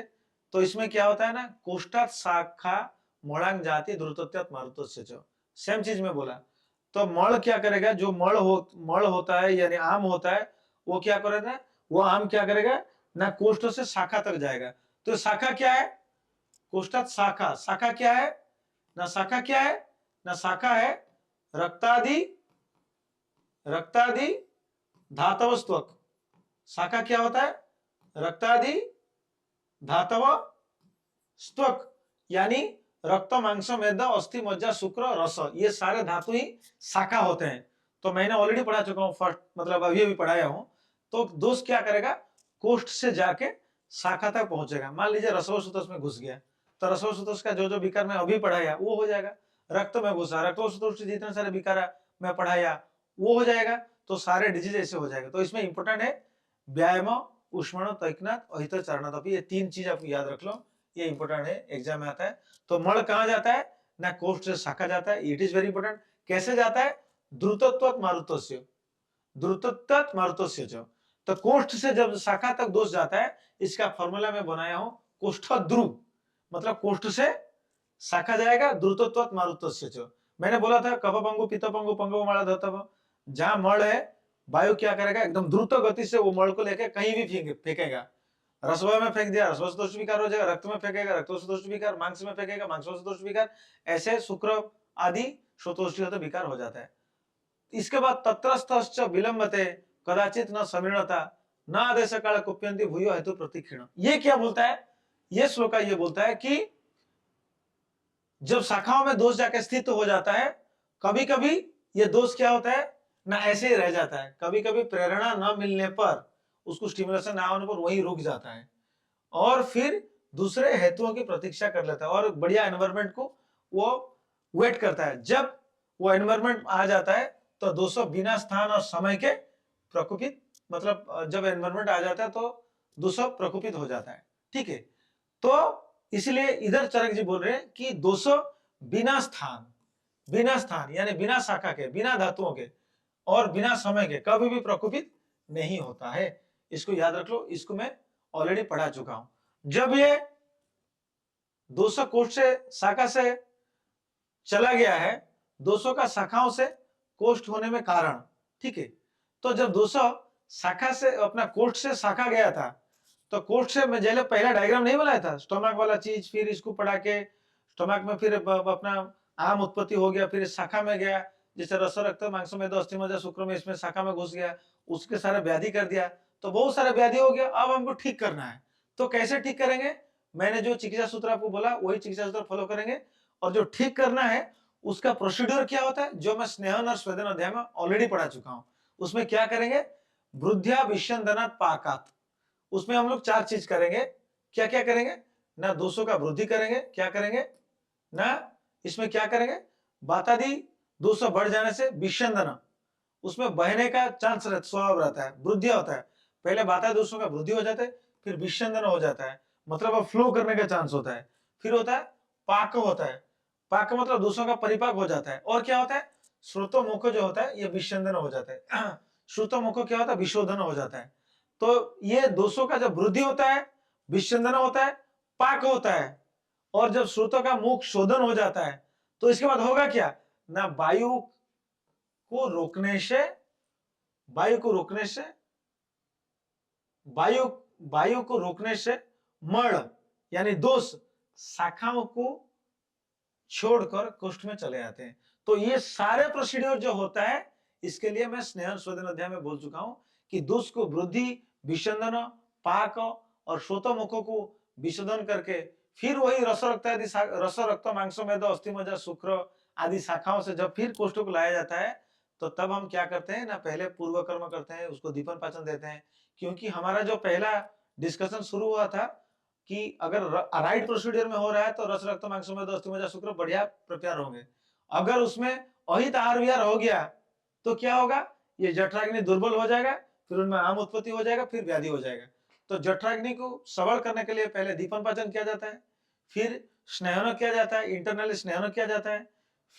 तो इसमें क्या होता है ना, कोष्ठात शाखा मड़ांग जाति द्रुतत्यात मारुतस्य, सेम चीज में बोला। तो मल क्या करेगा, जो मल होता है यानी आम होता है, वो क्या करेगा, वो आम क्या करेगा ना, कोष्ठ से शाखा तक जाएगा। तो शाखा क्या है, कोष्ठक शाखा, शाखा क्या है ना, शाखा क्या है ना, शाखा है रक्तादि, रक्तादि धातव स्तवक। शाखा क्या होता है, रक्तादि धातव स्तवक, यानी रक्त मांस मेदा अस्थि मज्जा शुक्र रस, ये सारे धातु ही शाखा होते हैं। तो मैंने ऑलरेडी पढ़ा चुका हूं, फर्स्ट मतलब अभी अभी पढ़ाया हूं। तो दोष क्या करेगा, कोष्ठ से जाके शाखा तक पहुंचेगा। मान लीजिए रसवसुतोष में घुस गया तो रसवसुतोष का जो जो विकार मैं अभी पढ़ाया वो हो जाएगा। रक्त में घुसा, रक्तवसुतोष जितने सारे विकार मैं पढ़ाया वो हो जाएगा। तो सारे डिजीज ऐसे हो जाएगा। तो इसमें इंपोर्टेंट है व्यायाम, उष्मण, तैक्नात, अहित, चारणात। ये 3 चीज आपको याद रख लो, ये इंपोर्टेंट है, एग्जाम में आता है। तो मल कहां जाता है ना, कोष्ठ से शाखा जाता है, इट इज वेरी इंपोर्टेंट। कैसे जाता है, द्रुतत्वात् मारुतस्य, द्रुतत्वात् मारुतस्य। तो कोष्ठ से जब शाखा तक दोष जाता है, इसका फॉर्मूला मैं बनाया हूं, कोष्ठ ध्रुव, मतलब कोष्ठ से शाखा जाएगा, द्रुतत्वात् मारुतस्य। मैंने बोला था कफ पंगु पित्त पंगु पंगु माला धतव, जहां मल है वायु क्या करेगा, एकदम द्रुत गति से वो मल को लेकर कहीं भी फेंकेगा। रसवा में फेंक दिया, रसवा से दोष विकार हो जाएगा, रक्त में फेंकेगा, रक्त से दोष विकार, मांस में फेंकेगा, मांस से दोष विकार, ऐसे शुक्र आदि श्रोतोष्ठीगत विकार हो जाता है। इसके बाद तत्रस्थश्च विलंबते कदाचित न समीरणता न आदेश काल कुप्यंती भूयो हेतु प्रतिक्षण। ये क्या बोलता है, ये श्लोका ये बोलता है कि जब शाखाओं में दोष जाके स्थित हो जाता है, कभी कभी ये दोष क्या होता है ना, ऐसे ही रह जाता है, कभी कभी प्रेरणा न मिलने पर, उसको स्टिमुलेशन ना होने पर वही रुक जाता है और फिर दूसरे हेतुओं की प्रतीक्षा कर लेता है और बढ़िया एनवायरमेंट को वो वेट करता है। जब वो एनवायरमेंट आ जाता है तो दोस्तों बिना स्थान और समय के प्रकोपित, मतलब जब एनवायरमेंट आ जाता है तो दोस्तों प्रकोपित हो जाता है। ठीक है, तो इसलिए इधर चरक जी बोल रहे हैं कि दोषो बिना स्थान यानी बिना शाखा के, बिना धातुओं के और बिना समय के कभी भी प्रकोपित नहीं होता है। इसको याद रख लो, इसको मैं ऑलरेडी पढ़ा चुका हूं। जब ये दोषो कोष्ठ से शाखा से चला गया है, दोषों का शाखाओं से कोष्ठ होने में कारण, ठीक है, तो जब दोषो शाखा से अपना कोष्ठ से शाखा गया था, तो कोष्ठ से मैं जैसे पहला डायग्राम नहीं बनाया था, स्टोमक वाला चीज, फिर इसको पढ़ा के स्टोमक में फिर अपना आम उत्पत्ति हो गया, फिर शाखा में गया, जैसे रस रक्त मांस में अस्थि मज्जा शुक्र में, इसमें शाखा में घुस गया, उसके सारे व्याधि कर दिया, तो बहुत सारे व्याधि हो गया। अब हमको ठीक करना है, तो कैसे ठीक करेंगे, मैंने जो चिकित्सा सूत्र आपको बोला वही चिकित्सा सूत्र फॉलो करेंगे। और जो ठीक करना है उसका प्रोसीड्यूर क्या होता है, जो मैं स्नेहन और स्वेदन अध्याय में ऑलरेडी पढ़ा चुका हूं। उसमें क्या करेंगे, वृद्ध्या विष्यंदनात् पाकात्, उसमें हम लोग चार चीज करेंगे। क्या क्या करेंगे ना, दोषों का वृद्धि करेंगे, क्या करेंगे ना, इसमें क्या करेंगे, बातादि दोष बढ़ जाने से विषंदन, उसमें बहने का चांस स्वभाव रहता है, वृद्धि होता है। पहले बाता दोषों का वृद्धि हो जाता है, फिर विषंदन हो जाता है, मतलब अब फ्लो करने का चांस होता है, फिर होता है पाक होता है, पाक मतलब दोषों का परिपाक हो जाता है, और क्या होता है श्रुतो मुख जो होता है ये विषंदन हो जाता है। श्रुतो मुख क्या होता है, विशोधन हो जाता है। तो ये दोषों का जब वृद्धि होता है, विषंदन होता है, पाक होता है, और जब श्रुतों का मुख शोधन हो जाता है, तो इसके बाद होगा क्या ना, वायु को रोकने से, वायु को रोकने से, वायु वायु को रोकने से मण यानी दोष शाखाओं को छोड़कर कोष्ठ में चले जाते हैं। तो ये सारे प्रोसीड्योर जो होता है, इसके लिए मैं स्नेहन स्वेदन अध्याय में बोल चुका हूं कि दोष को वृद्धि, विषंदन, पाक और श्रोतमुखों को विशोधन करके फिर वही रस रक्त आदि, रस रक्त मांस मेद अस्थि मज्जा शुक्र आदि शाखाओं से जब फिर कोष्ठ को लाया जाता है, तो तब हम क्या करते हैं ना, पहले पूर्व कर्म करते हैं, उसको दीपन पाचन देते हैं। क्योंकि हमारा जो पहला डिस्कशन शुरू हुआ था कि अगर राइट प्रोसीडियर में हो रहा है तो रस रक्त मांस मेद अस्थि मज्जा शुक्र बढ़िया प्रिपेयर होंगे। अगर उसमें अहित आहार विहार हो गया तो क्या होगा, ये जठराग्नि दुर्बल हो जाएगा, फिर उनमें आम उत्पत्ति हो जाएगा, फिर व्याधि हो जाएगा। तो जठराग्नि को सबल करने के लिए पहले दीपन पाचन किया जाता है, फिर स्नेहन किया जाता है, इंटरनली स्नेहन किया जाता है,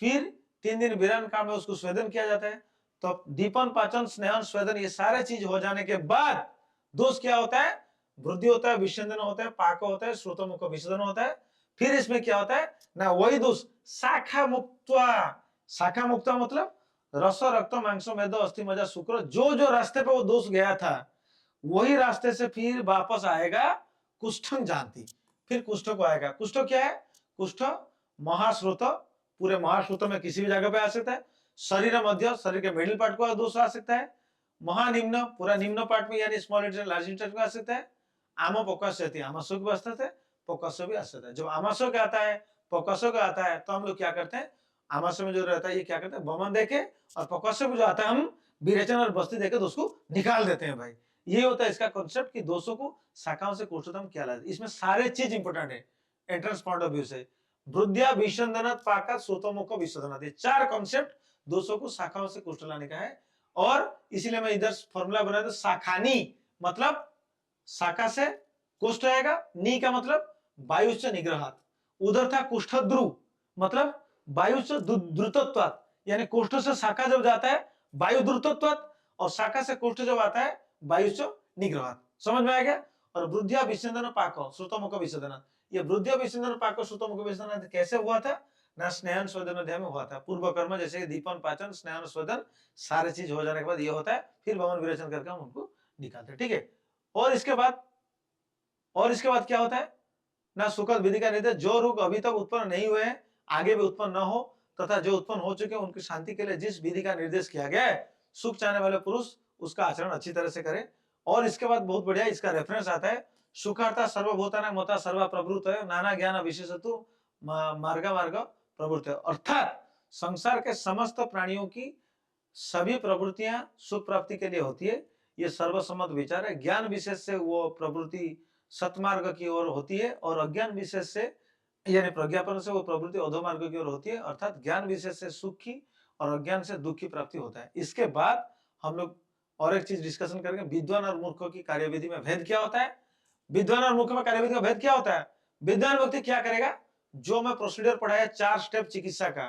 फिर 3 दिन विराम काल में उसको स्वेदन किया जाता है। तो दीपन पाचन स्नेहन स्वेदन ये सारे चीज हो जाने के बाद दोष क्या होता है, वृद्धि होता है, विषंदन होता है, पाक होता है, श्रोतमुख विषंदन होता है। फिर इसमें क्या होता है ना, वही दोष शाखा मुक्त्वा, शाखा मुक्ता मतलब रस रक्त मांस मेद अस्थि मज्जा शुक्र, जो जो रास्ते पे वो दोष गया था वही रास्ते से फिर वापस आएगा कुष्ठं जानती, फिर कुष्ठ को आएगा। कुष्ठ क्या है, कुष्ठ महाश्रोत, पूरे महाश्रोत में किसी भी जगह पे आ सकता है, शरीर मध्य, शरीर के मिडिल पार्ट को दोष आ सकता है, महानिम्न पूरा निम्न पार्ट में यानी स्मॉल इंटेस्टाइन लार्ज इंटेस्टाइन को आ सकता है, आमो पोकाशय थी, आमाशय की अवस्था है, पोकाशय भी आ सकता है। जब आमाशय का आता है, पोकाशय का आता है, तो हम लोग क्या करते हैं, आमाशय में जो रहता है ये क्या करते हैं, वमन देके, और पोकाशय में जो आता है हम विरेचन और बस्ती देके उसको निकाल देते हैं भाई। ये होता है इसका कॉन्सेप्ट कि दोषों को शाखाओं से कोष्ठोत्तम किया जाता है। इसमें सारे चीज इंपोर्टेंट है एंट्रेंस पॉइंट ऑफ व्यू से। वृद्ध्या विषंदनात् पाकात् श्रोतमुख विशोधनात्, ये चार कॉन्सेप्ट दोषों को शाखाओं से कोष्ठ लाने का है। और इसीलिए मैं इधर फॉर्मूला बनाया था, शाखानी मतलब शाखा से कोष्ठ आएगा, नी का मतलब वायु से निग्रहात, उधर था कुष्ठद्रु मतलब वायु से द्रुतत्वात्, यानी कोष्ठ से शाखा जब जाता है वायु द्रुतत्वात्, और शाखा से कोष्ठ जब आता है वायु से निग्रहात। समझ में आ गया। और वृद्ध्या विषंदन पाको श्रुतमुख विशोधन, ये वृद्ध्या विषंदन पाको श्रुतमुख विशोधन कैसे हुआ था ना, स्नेहन स्वेदन अध्याय में हुआ था। पूर्व कर्म जैसे दीपन पाचन स्नेहन स्वेदन सारे चीज हो जाने के बाद ये होता है, फिर वमन विरेचन करके हम उनको निकालते हैं। ठीक है, और इसके बाद और इसके बाद क्या होता है ना सुखद विधि का निर्देश, जो रोग अभी तक उत्पन्न नहीं हुए हैं आगे भी उत्पन्न न हो तथा जो उत्पन्न हो चुके हैं उनकी शांति के लिए जिस विधि का निर्देश किया गया है, सुख चाहने वाले पुरुष उसका आचरण अच्छी तरह से करे। और इसके बाद बहुत बढ़िया इसका रेफरेंस आता है, सुखार्था सर्वभूतानां मता सर्वा प्रवृत्तयो नाना ज्ञान विशेषतु मार्ग मार्ग प्रवृत्त, अर्थात संसार के समस्त प्राणियों की सभी प्रवृत्तियां सुख प्राप्ति के लिए होती है, ये सर्वसम्मत विचार है। ज्ञान विशेष से वो प्रवृत्ति सतमार्ग की ओर होती है और अज्ञान विशेष से यानी प्रज्ञापन से वो प्रवृत्ति अधोमार्ग की ओर होती है, अर्थात ज्ञान विशेष से सुख की और अज्ञान से दुख की प्राप्ति होता है। इसके बाद हम लोग और एक चीज डिस्कशन करेंगे, विद्वान और मूर्खों की कार्यविधि में भेद क्या होता है। विद्वान और मूर्ख में कार्यविधि का भेद क्या होता है। विद्वान व्यक्ति क्या करेगा, जो मैं प्रोसीजर पढ़ाया 4 स्टेप चिकित्सा का,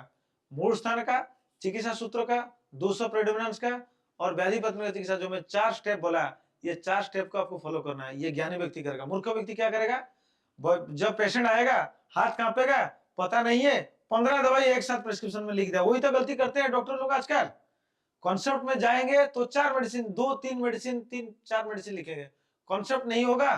मूल स्थान का, चिकित्सा सूत्र का, दोषों प्रेडोमिनेंस का और व्याधि पत्नी चिकित्सा, जो मैं 4 स्टेप बोला, ये 4 स्टेप को आपको फॉलो करना है, ये ज्ञानी व्यक्ति करेगा। मूर्ख व्यक्ति क्या करेगा, जब पेशेंट आएगा हाथ कांपेगा, पता नहीं है 15 दवाई एक साथ प्रिस्क्रिप्शन में लिख दिया, वही तो गलती करते हैं डॉक्टर लोग आजकल। कॉन्सेप्ट में जाएंगे तो 4 मेडिसिन, 2-3 मेडिसिन, 3-4 मेडिसिन लिखेंगे। कॉन्सेप्ट नहीं होगा,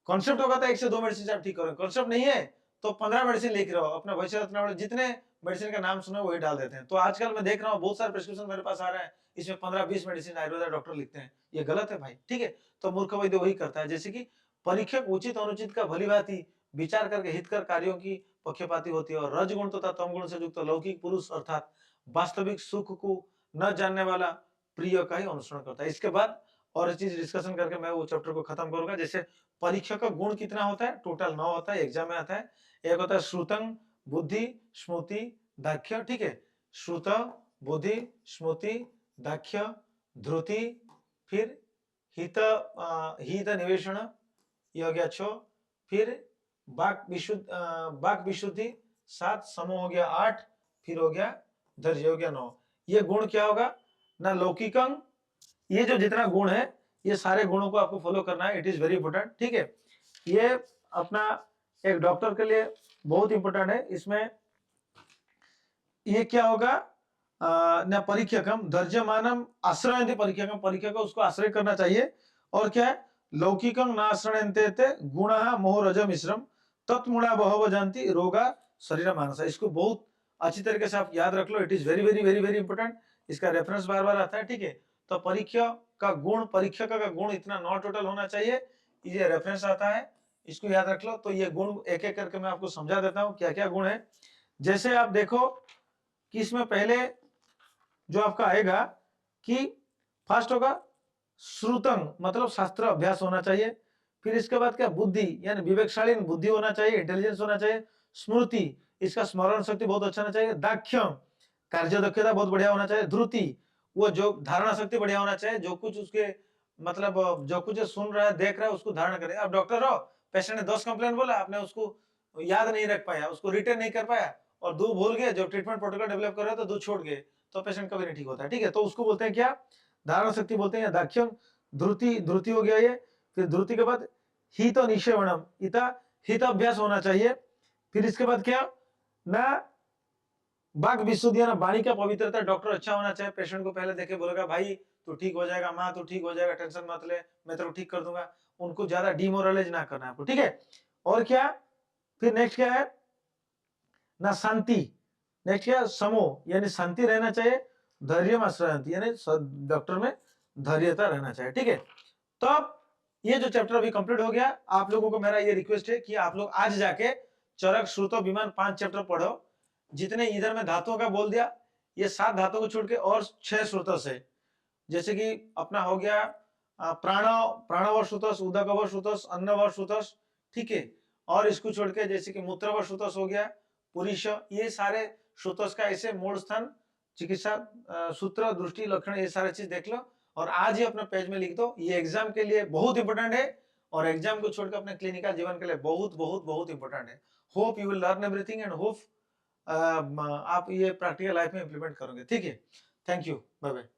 कॉन्सेप्ट होगा तो 1 से 2 मेडिसिन आप ठीक करोगे, कॉन्सेप्ट नहीं है तो 15 मेडिसिन लिख रहे हो, अपने भविष्य रत्नावली जितने मेडिसिन का नाम सुना वही डाल देते हैं। तो आजकल मैं देख रहा हूँ बहुत सारे प्रिस्क्रिप्शन मेरे पास आ रहा है, इसमें 15-20 मेडिसिन आयुर्वेद डॉक्टर लिखते हैं, ये गलत है भाई, ठीक है। तो मूर्ख वैद्य वही करता है, जैसे कि परीक्षक उचित अनुचित का भलीभांति विचार करके हितकर कार्यों की पक्षपाती होती है और रजगुण तथा तमगुण से युक्त लौकिक पुरुष अर्थात वास्तविक सुख को न जानने वाला प्रिय का ही अनुसरण करता है। इसके बाद और एक चीज डिस्कशन करके मैं वो चैप्टर को खत्म करूंगा। जैसे परीक्षा का गुण कितना होता है, टोटल 9 होता है, एग्जाम में आता है। एक होता है श्रुतं, बुद्धि, स्मृति, दाक्ष्य, ठीक है। श्रुत, बुद्धि, स्मृति, दाक्ष्य, ध्रुति, फिर हित हित निवेशण, ये हो गया 6, फिर वाक विशुद्धि 7, समूह हो गया 8, फिर हो गया धैर्य हो गया 9। ये गुण क्या होगा ना, लौकिकं, ये जो जितना गुण है ये सारे गुणों को आपको फॉलो करना है, इट इज वेरी इंपोर्टेंट, ठीक है। ये अपना एक डॉक्टर के लिए बहुत इंपोर्टेंट है। इसमें ये क्या होगा न परीक्षकम धैर्यमानम आश्रयन्ते परीक्षकम, परीक्षक उसको आश्रय करना चाहिए। और क्या है, लौकिकं न आश्रयन्ते गुणः मोह रज मिश्रम तत्मुणा बहवो जानति रोगा शरीर मानस, इसको बहुत अच्छी तरीके से आप याद रख लो, it is very very very very important. इसका रेफरेंस बार बार आता है, ठीक है। तो परीक्षा का गुण, परीक्षक का गुण इतना 9 टोटल होना चाहिए, ये रेफरेंस आता है, इसको याद रख लो। तो ये गुण एक एक करके मैं आपको समझा देता हूँ क्या क्या गुण है। जैसे आप देखो कि इसमें पहले जो आपका आएगा कि फर्स्ट होगा श्रुतं, मतलब शास्त्र अभ्यास होना चाहिए। फिर इसके बाद क्या, बुद्धि यानी विवेकशाली बुद्धि होना चाहिए, इंटेलिजेंस होना चाहिए। स्मृति, इसका स्मरण शक्ति बहुत अच्छा होना चाहिए। दाक्ष्यम, कार्य दक्षता बहुत बढ़िया होना चाहिए। ध्रुति, वो जो धारणा शक्ति बढ़िया होना चाहिए, जो कुछ उसके मतलब जो कुछ सुन रहा है देख रहा है उसको धारण करे। अब डॉक्टर हो, पेशेंट ने 10 कंप्लेंट बोला, आपने उसको याद नहीं रख पाया, उसको रिटेन नहीं कर पाया और 2 भूल गए, जो ट्रीटमेंट प्रोटोकॉल डेवलप कर रहे तो 2 छोड़ गए, तो पेशेंट कभी नहीं ठीक होता है, ठीक है। तो उसको बोलते हैं क्या, धारणा शक्ति बोलते हैं, दाक्ष्यम। ध्रुति, ध्रुति हो गया ये। फिर ध्रुति के बाद हित निश्चयणम, हित अभ्यास होना चाहिए। फिर इसके बाद क्या ना, वाक विशुद्धि ना, वाणी का पवित्रता, डॉक्टर अच्छा होना चाहिए, पेशेंट को पहले देखे बोलेगा भाई तू ठीक हो जाएगा, माँ तू ठीक हो जाएगा, टेंशन मत ले, मैं तेरे को ठीक कर दूंगा, उनको ज्यादा डिमोरलाइज ना करना है आपको, ठीक है। और क्या, फिर नेक्स्ट क्या है ना, शांति। नेक्स्ट क्या, समोह यानी शांति रहना चाहिए। धैर्य आश्रयंती यानी डॉक्टर में धैर्यता रहना चाहिए, ठीक है। तो अब ये जो चैप्टर अभी कंप्लीट हो गया, आप लोगों को मेरा ये रिक्वेस्ट है कि आप लोग आज जाके चरक, श्रुत, विमान 5 चैप्टर पढ़ो। जितने इधर में धातुओं का बोल दिया, ये 7 धातुओं को छोड़ के और 6 श्रुतों से, जैसे कि अपना हो गया प्राण, प्राणव श्रुतस, उदकव श्रुतस, अन्नव श्रुतस, ठीक है। और इसको छोड़ के जैसे कि मूत्रव श्रुतस हो गया, पुरुष, ये सारे श्रुतस का ऐसे मूल स्थान, चिकित्सा सूत्र, दृष्टि, लक्षण, ये सारे चीज देख लो और आज ही अपने पेज में लिख दो। ये एग्जाम के लिए बहुत इंपॉर्टेंट है और एग्जाम को छोड़कर अपने क्लिनिकल जीवन के लिए बहुत बहुत बहुत इंपॉर्टेंट है। Hope you will learn everything and hope आप ये प्रैक्टिकल लाइफ में इंप्लीमेंट करोगे, ठीक है। Thank you, bye bye.